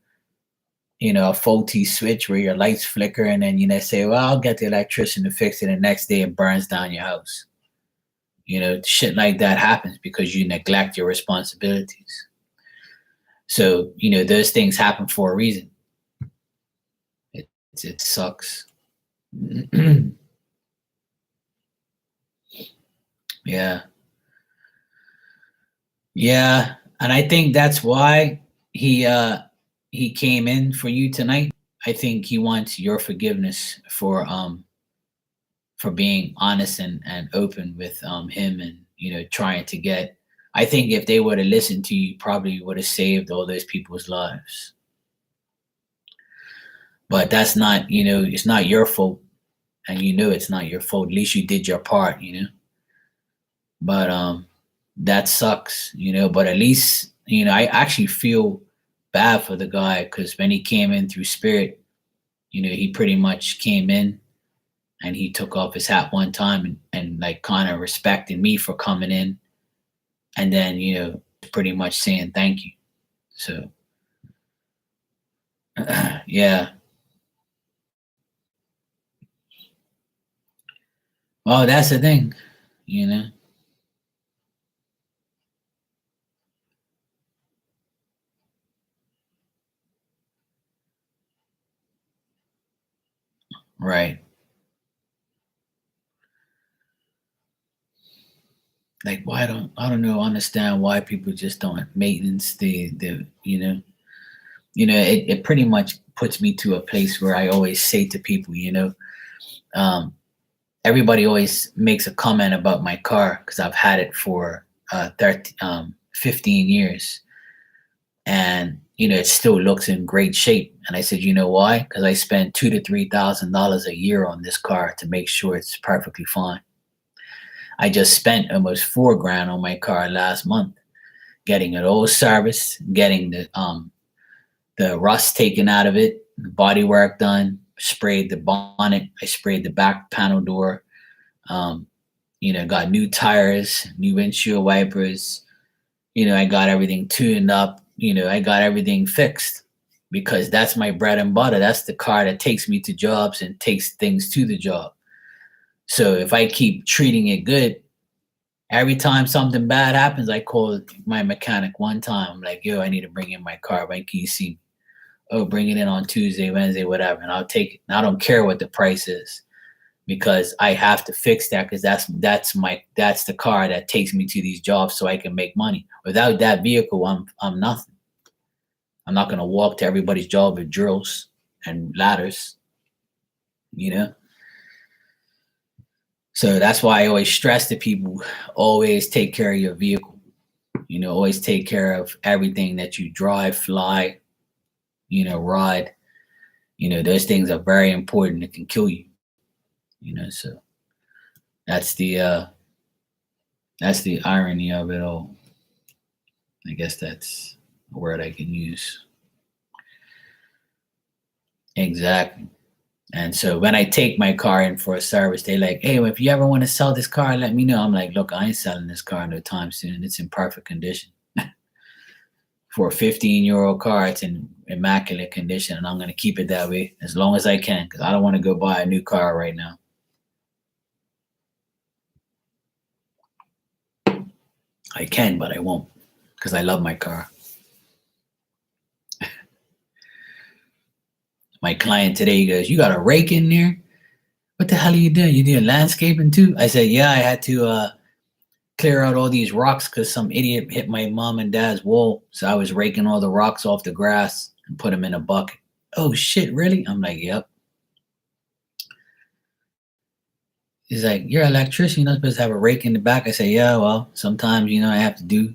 faulty switch where your lights flicker, and then say, well, I'll get the electrician to fix it, and the next day it burns down your house. Shit like that happens because you neglect your responsibilities. So, those things happen for a reason. It sucks. Yeah. Yeah. And I think that's why he came in for you tonight. I think he wants your forgiveness for being honest and open with him, and trying to get. I think if they would have listened to you, probably would have saved all those people's lives. But that's not, it's not your fault, and it's not your fault. At least you did your part. But that sucks. But at least I actually feel bad for the guy because when he came in through spirit, he pretty much came in and he took off his hat one time and like kind of respected me for coming in, and then pretty much saying thank you. So yeah. Well, that's the thing, you know. Right. Like why don't I don't know understand why people just don't maintenance the it pretty much puts me to a place where I always say to people, um everybody always makes a comment about my car because I've had it for 15 years, and it still looks in great shape. And I said, you know why? Because I spend $2,000 to $3,000 a year on this car to make sure it's perfectly fine. I just spent almost 4 grand on my car last month, getting it all serviced, getting the rust taken out of it, the body work done, sprayed the bonnet, I sprayed the back panel door, um, got new tires, new windshield wipers. I got everything tuned up. I got everything fixed because that's my bread and butter. That's the car that takes me to jobs and takes things to the job. So if I keep treating it good, every time something bad happens, I call my mechanic one time. I'm like, yo, I need to bring in my car. When can you see me? Oh, bring it in on Tuesday, Wednesday, whatever. And I'll take it. And I don't care what the price is because I have to fix that because that's the car that takes me to these jobs so I can make money. Without that vehicle, I'm nothing. I'm not gonna walk to everybody's job with drills and ladders, you know. So that's why I always stress to people: always take care of your vehicle. Always take care of everything that you drive, fly, ride. Those things are very important. It can kill you. So that's the irony of it all. I guess that's a word I can use. Exactly. And so when I take my car in for a service, they like, hey, well, if you ever want to sell this car, let me know. I'm like, look, I ain't selling this car no time soon. It's in perfect condition. For a 15-year-old car, it's in immaculate condition, and I'm going to keep it that way as long as I can, because I don't want to go buy a new car right now. I can, but I won't, because I love my car. My client today, he goes, you got a rake in there? What the hell are you doing? You doing landscaping too? I said, yeah, I had to clear out all these rocks because some idiot hit my mom and dad's wall. So I was raking all the rocks off the grass and put them in a bucket. Oh shit, really? I'm like, yep. He's like, you're an electrician, you're not supposed to have a rake in the back. I say, yeah, well, sometimes, I have to do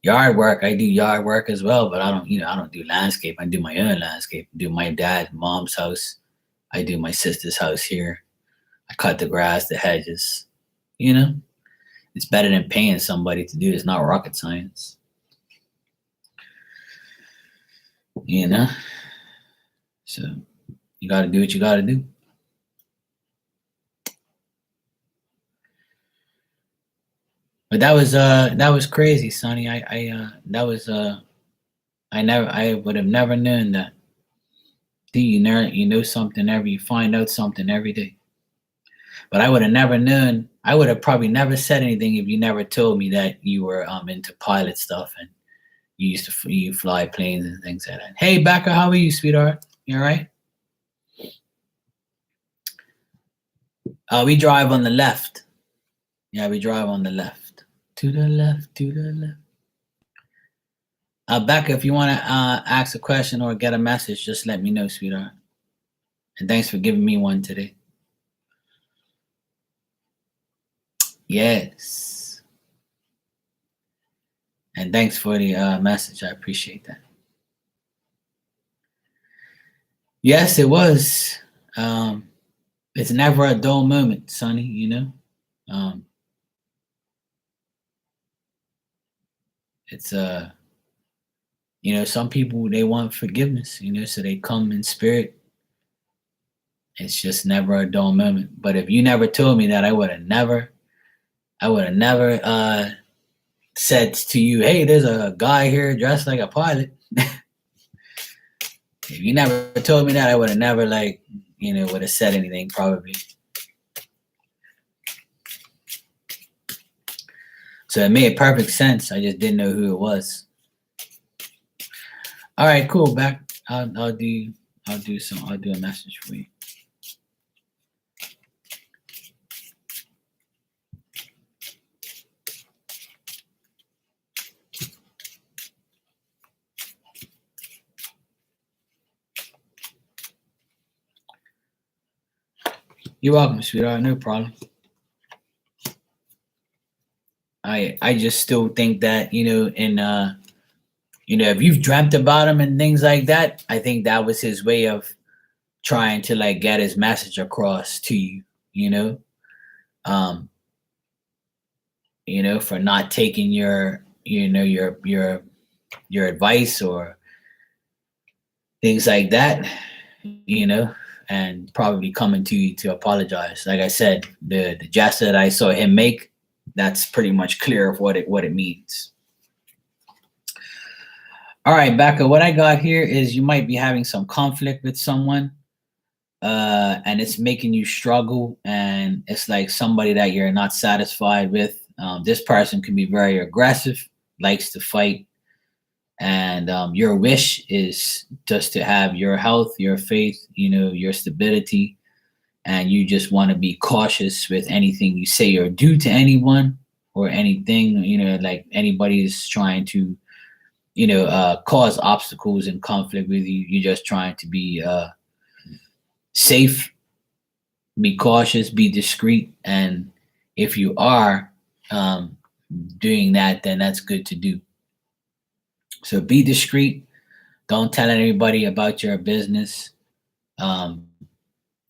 yard work. I do yard work as well, but I don't do landscape. I do my own landscape. I do my dad, mom's house. I do my sister's house here. I cut the grass, the hedges. It's better than paying somebody to do it. It's not rocket science. So you got to do what you got to do. But that was crazy, Sonny. I would have never known that. You know something you find out something every day. But I would have never known. I would have probably never said anything if you never told me that you were into pilot stuff and you fly planes and things like that. Hey, Becca, how are you, sweetheart? You all right? We drive on the left. Yeah, we drive on the left. To the left, to the left. Becca, if you want to ask a question or get a message, just let me know, sweetheart. And thanks for giving me one today. Yes. And thanks for the message. I appreciate that. Yes, it was. It's never a dull moment, Sonny, it's some people, they want forgiveness, so they come in spirit. It's just never a dull moment. But if you never told me that, I would have never said to you, hey, there's a guy here dressed like a pilot. If you never told me that, I would have never would have said anything probably. So it made perfect sense. I just didn't know who it was. All right, cool. Back. I'll do a message for you. You're welcome, sweetheart. No problem. I just still think that, if you've dreamt about him and things like that, I think that was his way of trying to get his message across to you, for not taking your advice or things like that, and probably coming to you to apologize. Like I said, the gesture that I saw him make, that's pretty much clear of what it means. All right, Becca, what I got here is you might be having some conflict with someone, and it's making you struggle, and it's like somebody that you're not satisfied with. This person can be very aggressive, likes to fight, and your wish is just to have your health, your faith, your stability, and you just want to be cautious with anything you say or do to anyone or anything, like anybody's trying to, cause obstacles and conflict with you. You're just trying to be safe, be cautious, be discreet. And if you are doing that, then that's good to do. So be discreet. Don't tell anybody about your business.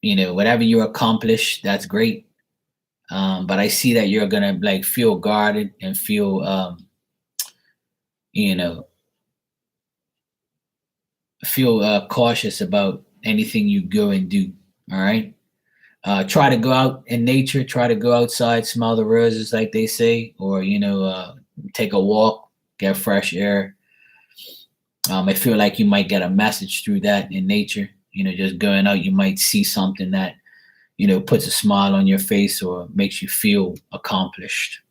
whatever you accomplish, that's great. But I see that you're gonna like feel guarded and feel, you know, feel cautious about anything you go and do. All right. Try to go out in nature. Try to go outside, smell the roses, like they say, or take a walk, get fresh air. I feel like you might get a message through that in nature. Just going out, you might see something that puts a smile on your face or makes you feel accomplished.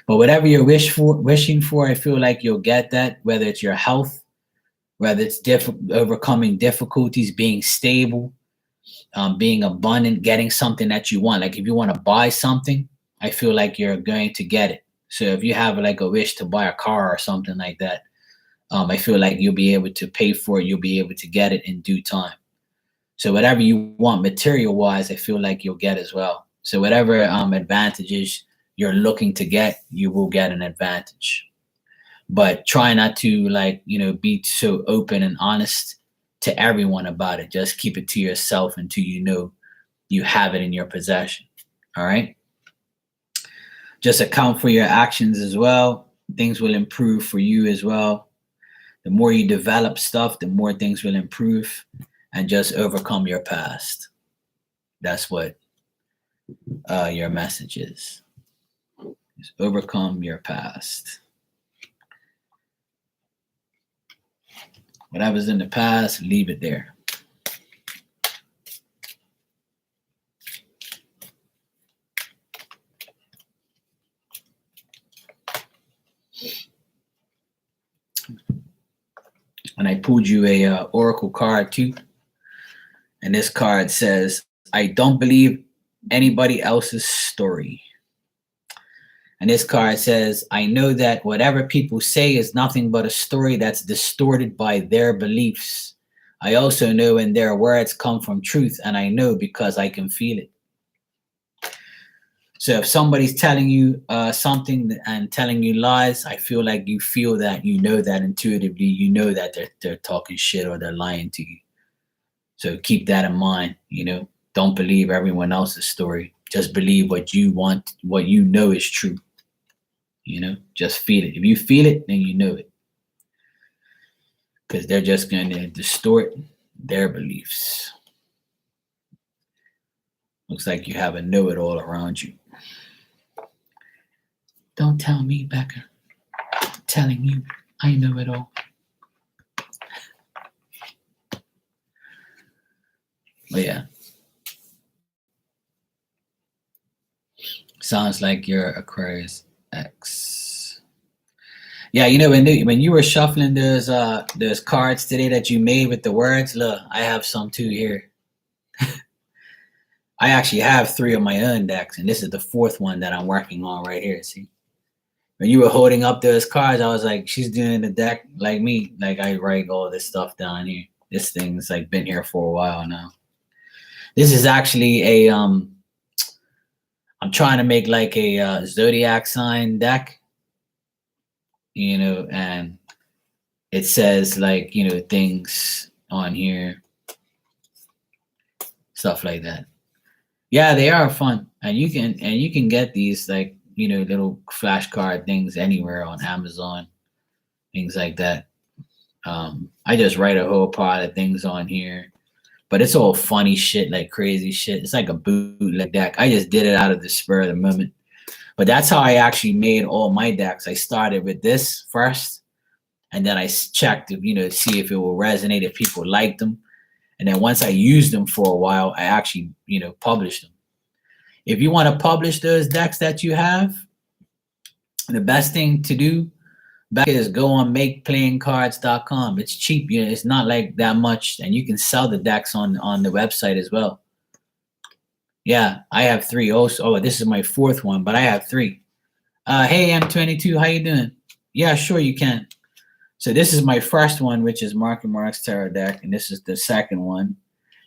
But whatever you're wishing for, I feel like you'll get that. Whether it's your health, whether it's overcoming difficulties, being stable, being abundant, getting something that you want. Like if you want to buy something, I feel like you're going to get it. So if you have like a wish to buy a car or something like that, I feel like you'll be able to pay for it. You'll be able to get it in due time. So whatever you want material wise, I feel like you'll get as well. So whatever advantages you're looking to get, you will get an advantage. But try not to be so open and honest to everyone about it. Just keep it to yourself until you have it in your possession. All right. Just account for your actions as well. Things will improve for you as well. The more you develop stuff, the more things will improve, and just overcome your past. That's what your message is. Just overcome your past. Whatever's in the past, leave it there. And I pulled you a oracle card too. And this card says, I don't believe anybody else's story. And this card says, I know that whatever people say is nothing but a story that's distorted by their beliefs. I also know when their words come from truth, and I know because I can feel it. So if somebody's telling you something and telling you lies, I feel like you feel that, that intuitively, that they're talking shit or they're lying to you. So keep that in mind. Don't believe everyone else's story. Just believe what you want, what you know is true. Just feel it. If you feel it, then you know it. Because they're just going to distort their beliefs. Looks like you have a know-it-all around you. Don't tell me, Becca. I'm telling you, I know it all. But yeah. Sounds like you're Aquarius X. Yeah, when you were shuffling those cards today that you made with the words, look, I have some too here. I actually have 3 of my own decks, and this is the 4th one that I'm working on right here. See, when you were holding up those cards, I was like, she's doing the deck like me. Like I write all this stuff down here. This thing's like been here for a while now. This is actually a I'm trying to make like a zodiac sign deck, and it says like, things on here, stuff like that. Yeah, they are fun. And you can get these like, little flashcard things anywhere on Amazon, things like that. I just write a whole pile of things on here, but it's all funny shit, like crazy shit. It's like a bootleg deck. I just did it out of the spur of the moment. But that's how I actually made all my decks. I started with this first, and then I checked, to see if it will resonate, if people liked them. And then once I used them for a while, I actually, published them. If you want to publish those decks that you have, the best thing to do back is go on makeplayingcards.com. It's cheap. It's not like that much, and you can sell the decks on the website as well. Yeah, I have 3 also. Oh, this is my 4th one, but I have 3. Hey, M22, how you doing? Yeah, sure you can. So this is my first one, which is Mark and Mark's tarot deck, and this is the second one.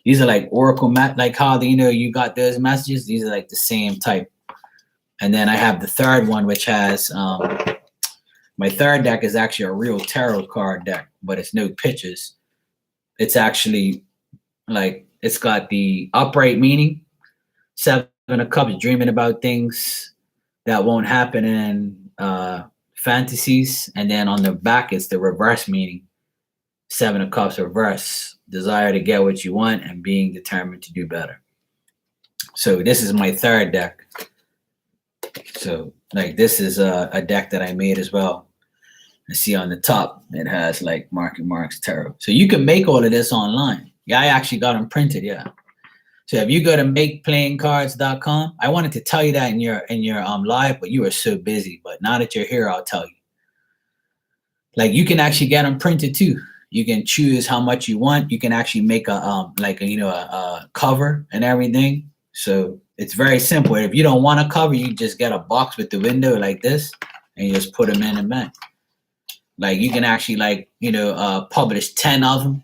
These are like oracle like how you got those messages. These are like the same type. And then I have the third one, which has my third deck is actually a real tarot card deck, but it's no pictures. It's actually like It's got the upright meaning, Seven of Cups, dreaming about things that won't happen in fantasies. And then on the back, it's the reverse meaning, Seven of Cups reverse, desire to get what you want and being determined to do better. So this is my third deck. So like this is a deck that I made as well. And see on the top, it has like Mark and Mark's Tarot. So you can make all of this online. Yeah, I actually got them printed. Yeah. So if you go to makeplayingcards.com, I wanted to tell you that in your live, but you were so busy. But now that you're here, I'll tell you. Like you can actually get them printed too. You can choose how much you want. You can actually make a cover and everything. So it's very simple. If you don't want a cover, you just get a box with the window like this, and you just put them in and back. Like you can actually publish 10 of them,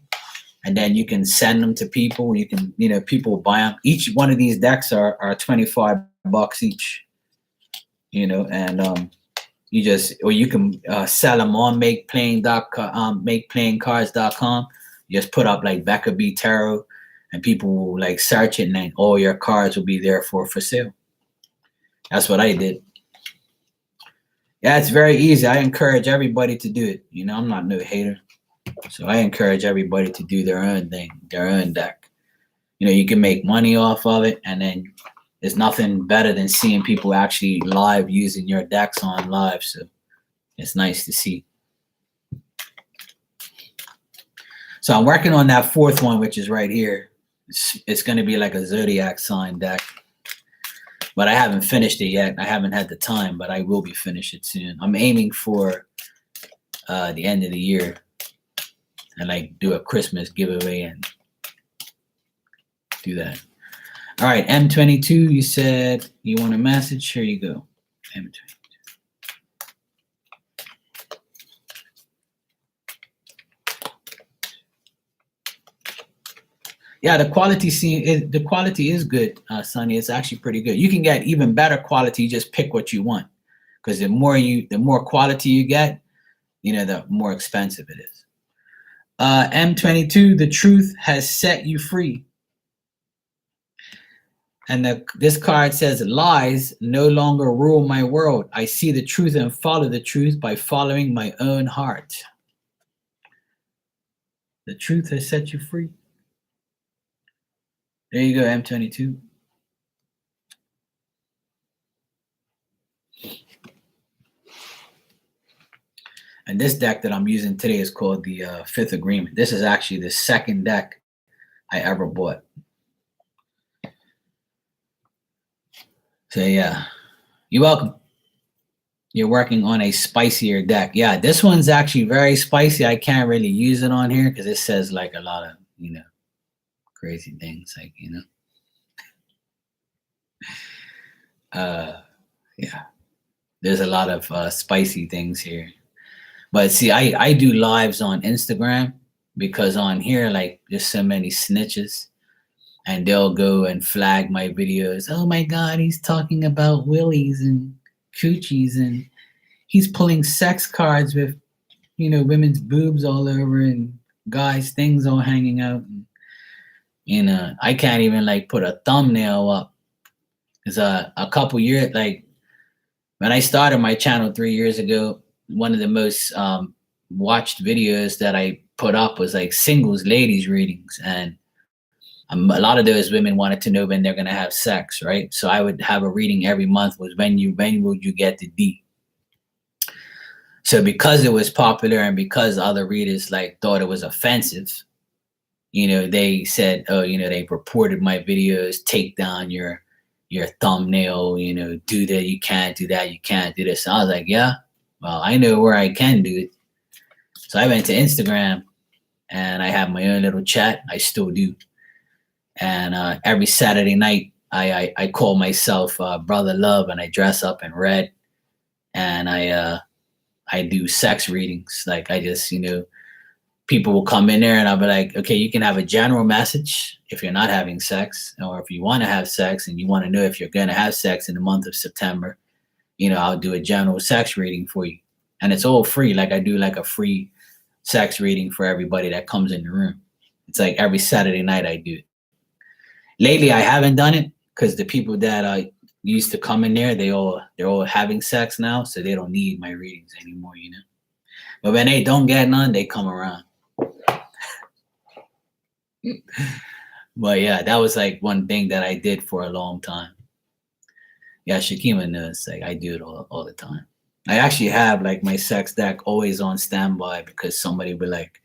and then you can send them to people. You can, people buy them. Each one of these decks are $25 each, and you can sell them on makeplayingcards.com. You just put up like Becca B Tarot, and people will like search it, and then all your cards will be there for sale. That's what I did. Yeah, it's very easy. I encourage everybody to do it. I'm not no hater. So I encourage everybody to do their own thing, their own deck. You can make money off of it, and then there's nothing better than seeing people actually live using your decks on live. So it's nice to see. So I'm working on that fourth one, which is right here. It's going to be like a zodiac sign deck. But I haven't finished it yet. I haven't had the time, but I will be finished it soon. I'm aiming for the end of the year and like do a Christmas giveaway and do that. All right, M22, you said you want a message. Here you go, M22. Yeah, the quality is good, Sonny. It's actually pretty good. You can get even better quality. You just pick what you want, because the more quality you get, the more expensive it is. M22, the truth has set you free. And this card says, lies no longer rule my world. I see the truth and follow the truth by following my own heart. The truth has set you free. There you go, M22. And this deck that I'm using today is called the Fifth Agreement. This is actually the second deck I ever bought. So yeah, you're welcome. You're working on a spicier deck. Yeah, this one's actually very spicy. I can't really use it on here because it says like a lot of, crazy things, like, yeah, there's a lot of spicy things here. But see, I do lives on Instagram because on here, like, there's so many snitches, and they'll go and flag my videos. Oh my God, he's talking about willies and coochies, and he's pulling sex cards with, women's boobs all over and guys' things all hanging out. And, I can't even like put a thumbnail up. Because a couple years, like when I started my channel 3 years ago, one of the most watched videos that I put up was like singles ladies readings, and a lot of those women wanted to know when they're gonna have sex, right? So I would have a reading every month, was when would you get the D? So because it was popular and because other readers like thought it was offensive, they said, oh, they reported my videos, take down your thumbnail, do that, you can't do that, you can't do this. And I was like, yeah, well, I know where I can do it. So I went to Instagram and I have my own little chat. I still do. And every Saturday night, I call myself Brother Love, and I dress up in red, and I do sex readings. Like, I just, people will come in there and I'll be like, okay, you can have a general message if you're not having sex, or if you want to have sex and you want to know if you're going to have sex in the month of September, I'll do a general sex reading for you. And it's all free. Like, I do like a free sex reading for everybody that comes in the room. It's like every Saturday night I do it. Lately, I haven't done it because the people that I used to come in there, they're all having sex now, so they don't need my readings anymore, you know. But when they don't get none, they come around. But yeah, that was like one thing that I did for a long time. Yeah, Shakima knows. Like I do it all the time. I actually have like my sex deck always on standby because somebody would like,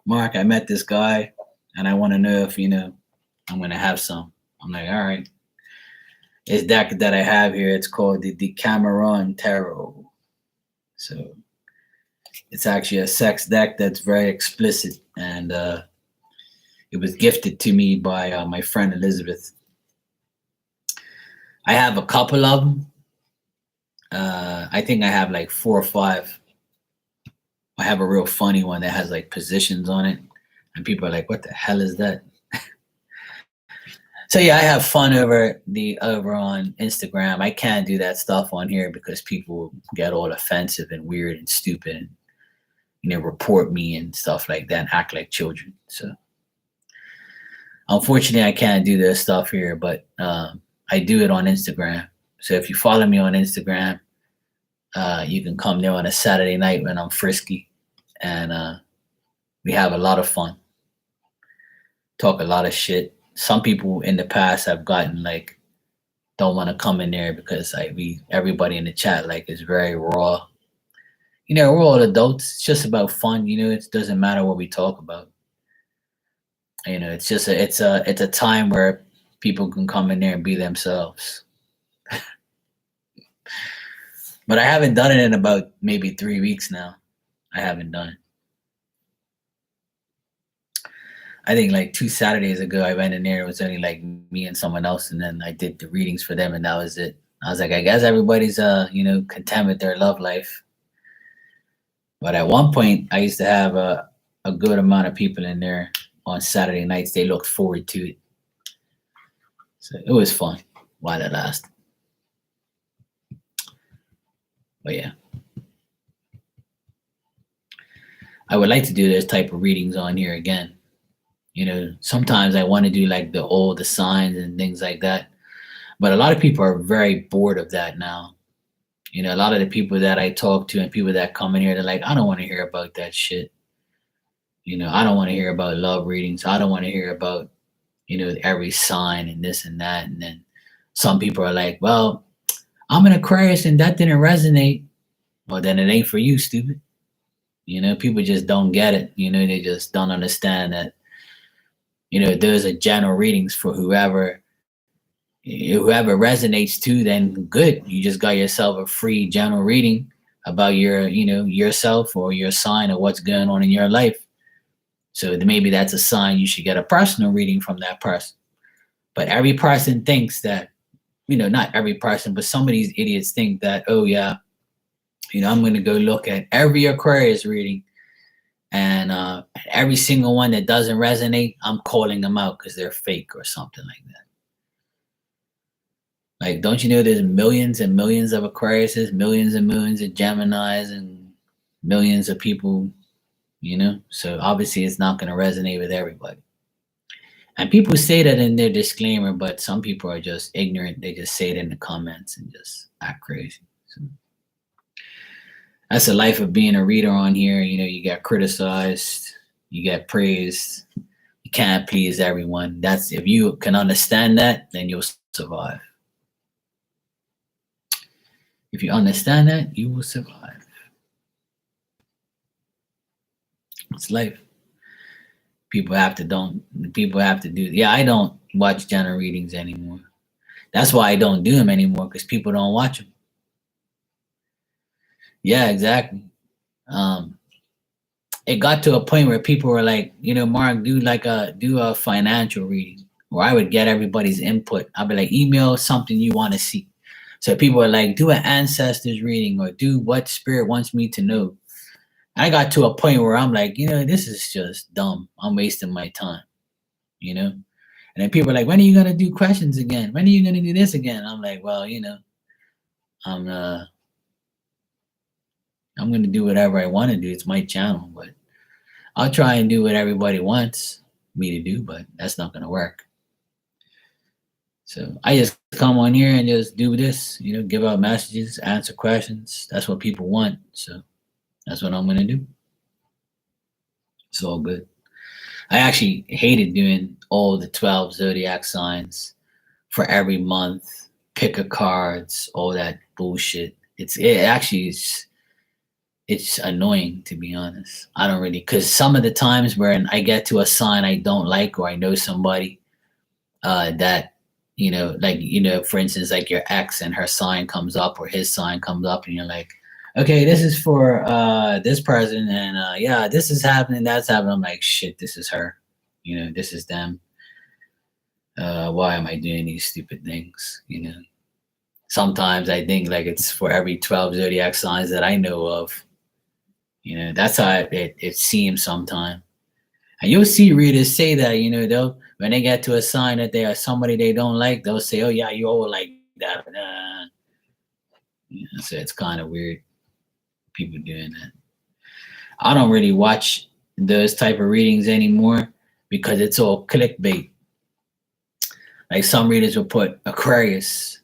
Mark, I met this guy and I want to know if I'm gonna have some. I'm like, all right. This deck that I have here, it's called the Decameron Tarot. So it's actually a sex deck that's very explicit, and it was gifted to me by my friend Elizabeth. I have a couple of them. I think I have like 4 or 5. I have a real funny one that has like positions on it, and people are like, "What the hell is that?" So yeah, I have fun over on Instagram. I can't do that stuff on here because people get all offensive and weird and stupid, and report me and stuff like that, and act like children. So unfortunately, I can't do this stuff here, but I do it on Instagram. So if you follow me on Instagram, you can come there on a Saturday night when I'm frisky, and we have a lot of fun, talk a lot of shit. Some people in the past have gotten like don't want to come in there because everybody in the chat like is very raw. We're all adults. It's just about fun. It doesn't matter what we talk about. It's just it's a time where people can come in there and be themselves. But I haven't done it in about maybe 3 weeks now. I haven't done it. I think like 2 Saturdays ago, I went in there. It was only like me and someone else, and then I did the readings for them, and that was it. I was like, I guess everybody's content with their love life. But at one point, I used to have a good amount of people in there on Saturday nights. They looked forward to it, so it was fun while it lasted. But yeah, I would like to do this type of readings on here again. Sometimes I want to do like the signs and things like that. But a lot of people are very bored of that now. A lot of the people that I talk to and people that come in here, they're like, I don't want to hear about that shit. I don't want to hear about love readings. I don't want to hear about, every sign and this and that. And then some people are like, well, I'm an Aquarius and that didn't resonate. Well, then it ain't for you, stupid. People just don't get it. They just don't understand that, those are general readings for whoever resonates to, then good. You just got yourself a free general reading about yourself or your sign or what's going on in your life. So maybe that's a sign you should get a personal reading from that person. But every person thinks that, not every person, but some of these idiots think that, oh yeah, I'm going to go look at every Aquarius reading, and every single one that doesn't resonate, I'm calling them out because they're fake or something like that. Like, don't you know there's millions and millions of Aquariuses, millions and millions of Geminis, and millions of people, So obviously it's not going to resonate with everybody. And people say that in their disclaimer, but some people are just ignorant. They just say it in the comments and just act crazy. So that's the life of being a reader on here. You get criticized, you get praised. You can't please everyone. If you can understand that, then you'll survive. If you understand that, you will survive. It's life. People have to do. Yeah, I don't watch general readings anymore. That's why I don't do them anymore, because people don't watch them. Yeah, exactly. It got to a point where people were like, Mark, do a financial reading, or I would get everybody's input. I'd be like, email something you want to see. So people are like, do an ancestors reading, or do what spirit wants me to know. I got to a point where I'm like, this is just dumb. I'm wasting my time, And then people are like, when are you going to do questions again? When are you going to do this again? I'm like, well, I'm going to do whatever I want to do. It's my channel, but I'll try and do what everybody wants me to do, but that's not going to work. So I just come on here and just do this, give out messages, answer questions. That's what people want. So that's what I'm gonna do. It's all good. I actually hated doing all the 12 zodiac signs for every month, pick a cards, all that bullshit. It actually is it's annoying, to be honest. I don't really, because some of the times when I get to a sign I don't like, or I know somebody that like for instance, like your ex and her sign comes up or his sign comes up, and you're like, okay, this is for this person, and yeah, this is happening, that's happening. I'm like, shit, this is her. This is them. Why am I doing these stupid things? Sometimes I think like it's for every 12 zodiac signs that I know of. That's how it seems sometimes. And you'll see readers say that, they'll when they get to a sign that they are somebody they don't like, they'll say, "Oh yeah, you all like that." So it's kind of weird, people doing that. I don't really watch those type of readings anymore because it's all clickbait. Like some readers will put Aquarius,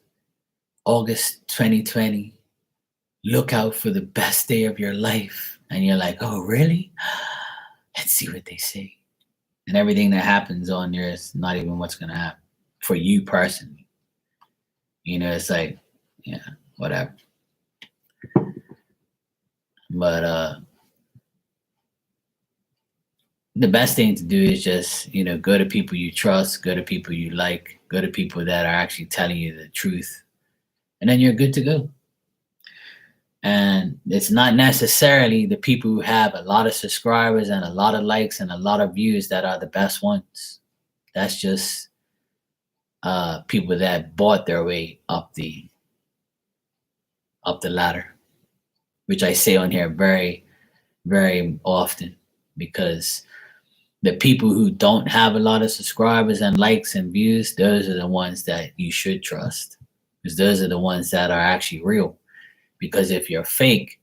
August 2020, look out for the best day of your life. And you're like, oh, really? Let's see what they say. And everything that happens on there is not even what's going to happen for you personally. It's like, yeah, whatever. But the best thing to do is just, go to people you trust, go to people you like, go to people that are actually telling you the truth. And then you're good to go. And it's not necessarily the people who have a lot of subscribers and a lot of likes and a lot of views that are the best ones. That's just people that bought their way up the ladder, which I say on here very, very often, because the people who don't have a lot of subscribers and likes and views, those are the ones that you should trust, because those are the ones that are actually real. Because if you're fake,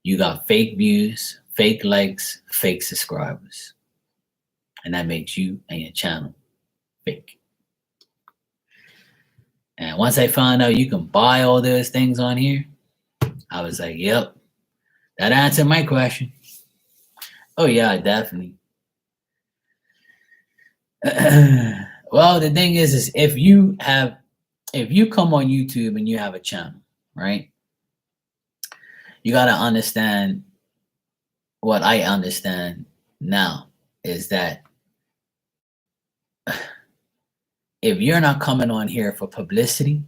you got fake views, fake likes, fake subscribers. And that makes you and your channel fake. And once I found out you can buy all those things on here, I was like, yep, that answered my question. Oh yeah, definitely. Well, the thing is if you come on YouTube and you have a channel, right? You got to understand what I understand now is that if you're not coming on here for publicity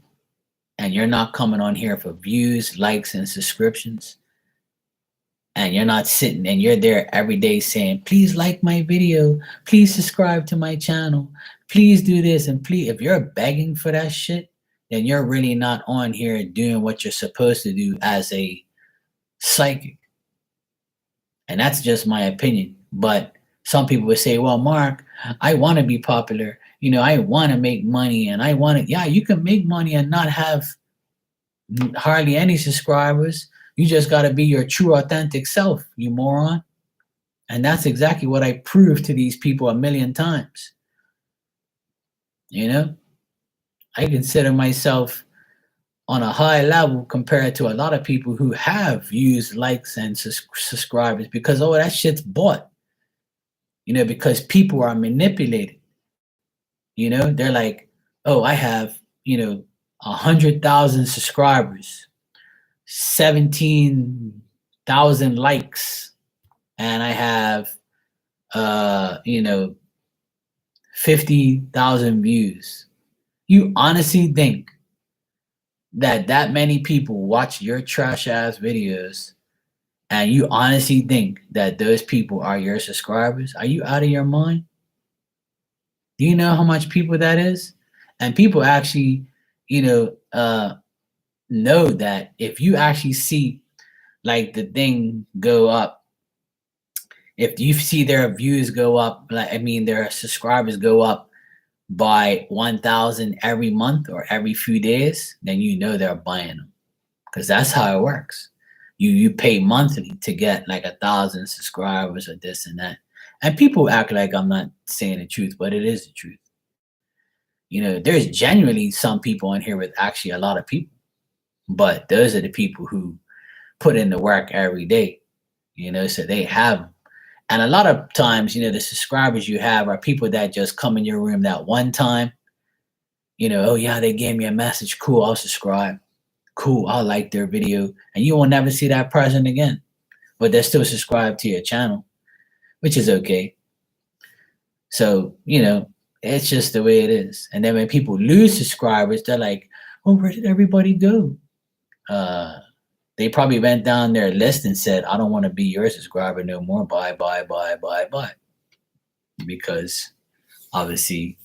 and you're not coming on here for views, likes, and subscriptions, and you're not sitting and you're there every day saying, please like my video, please subscribe to my channel, please do this, and please, if you're begging for that shit, then you're really not on here doing what you're supposed to do as a psychic. And that's just my opinion. But some people would say, well, Mark, I want to be popular. I want to make money, and I want to, yeah, you can make money and not have hardly any subscribers. You just got to be your true, authentic self, you moron. And that's exactly what I proved to these people a million times. I consider myself on a high level compared to a lot of people who have used likes and subscribers, because that shit's bought. Because people are manipulated. They're like, oh, I have 100,000 subscribers, 17,000 likes, and I have 50,000 views. You honestly think that many people watch your trash ass videos, and you honestly think that those people are your subscribers? Are you out of your mind? Do you know how much people that is? And people actually, know that if you actually see like the thing go up, if you see their views go up, their subscribers go up by 1,000 every month or every few days, then they're buying them, because that's how it works. You pay monthly to get like 1,000 subscribers or this and that. And people act like I'm not saying the truth, but it is the truth. There's genuinely some people on here with actually a lot of people, but those are the people who put in the work every day, so they have 'em. And a lot of times, the subscribers you have are people that just come in your room that one time, oh yeah, they gave me a message. Cool, I'll subscribe. Cool, I'll like their video. And you will never see that person again. But they're still subscribed to your channel, which is okay. So, it's just the way it is. And then when people lose subscribers, they're like, oh, where did everybody go? They probably went down their list and said, I don't want to be your subscriber no more. Bye, bye, bye, bye, bye. Because obviously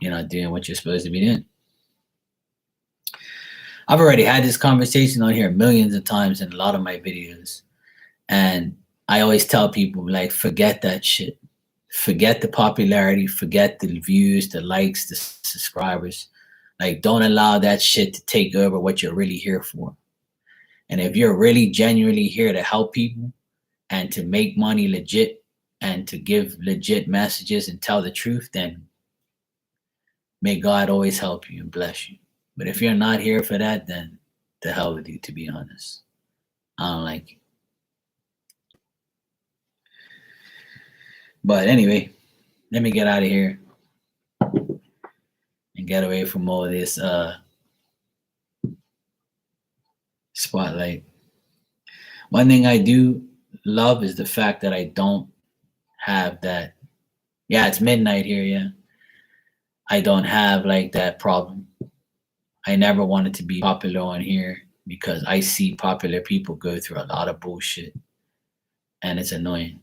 you're not doing what you're supposed to be doing. I've already had this conversation on here millions of times in a lot of my videos. And I always tell people, like, forget that shit. Forget the popularity, forget the views, the likes, the subscribers. Like, don't allow that shit to take over what you're really here for. And if you're really genuinely here to help people and to make money legit and to give legit messages and tell the truth, then may God always help you and bless you. But if you're not here for that, then the hell with you, to be honest. I don't like you. But anyway, let me get out of here and get away from all this spotlight. One thing I do love is the fact that I don't have that. Yeah, it's midnight here. Yeah. I don't have like that problem. I never wanted to be popular on here because I see popular people go through a lot of bullshit and it's annoying.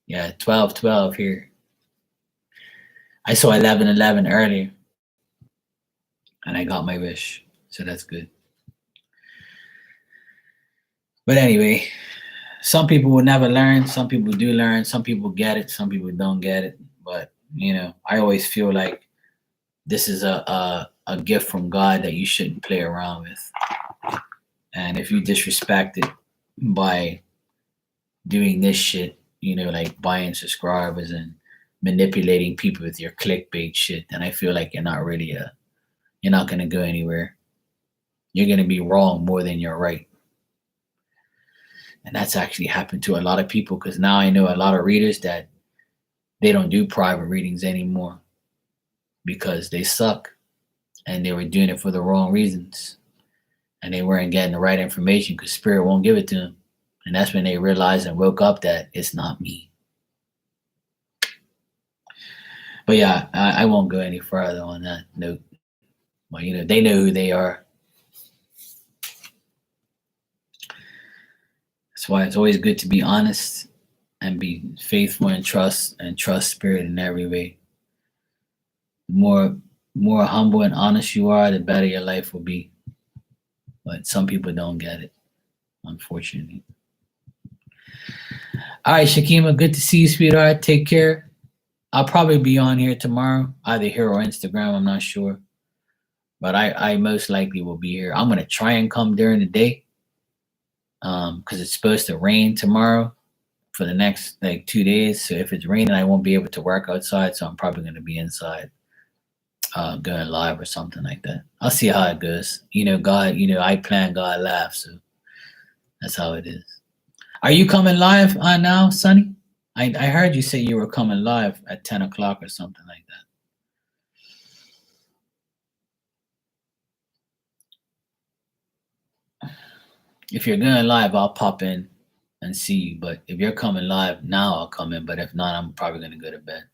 Yeah, 12:12 here. I saw 11:11 earlier and I got my wish. So that's good. But anyway, some people will never learn. Some people do learn. Some people get it. Some people don't get it. But, I always feel like this is a gift from God that you shouldn't play around with. And if you disrespect it by doing this shit, like buying subscribers and manipulating people with your clickbait shit, then I feel like you're not going to go anywhere. You're going to be wrong more than you're right. And that's actually happened to a lot of people because now I know a lot of readers that they don't do private readings anymore because they suck and they were doing it for the wrong reasons and they weren't getting the right information because Spirit won't give it to them. And that's when they realized and woke up that it's not me. But yeah, I won't go any further on that note. Well, they know who they are. That's why it's always good to be honest and be faithful and trust Spirit in every way. The more humble and honest you are, the better your life will be. But some people don't get it, unfortunately. All right, Shakima, good to see you, sweetheart. Take care. I'll probably be on here tomorrow, either here or Instagram. I'm not sure. But I most likely will be here. I'm going to try and come during the day because it's supposed to rain tomorrow for the next 2 days. So if it's raining, I won't be able to work outside. So I'm probably going to be inside going live or something like that. I'll see how it goes. God, I plan, God laughs. So that's how it is. Are you coming live now, Sonny? I heard you say you were coming live at 10 o'clock or something like that. If you're going live, I'll pop in and see you. But if you're coming live now, I'll come in. But if not, I'm probably going to go to bed.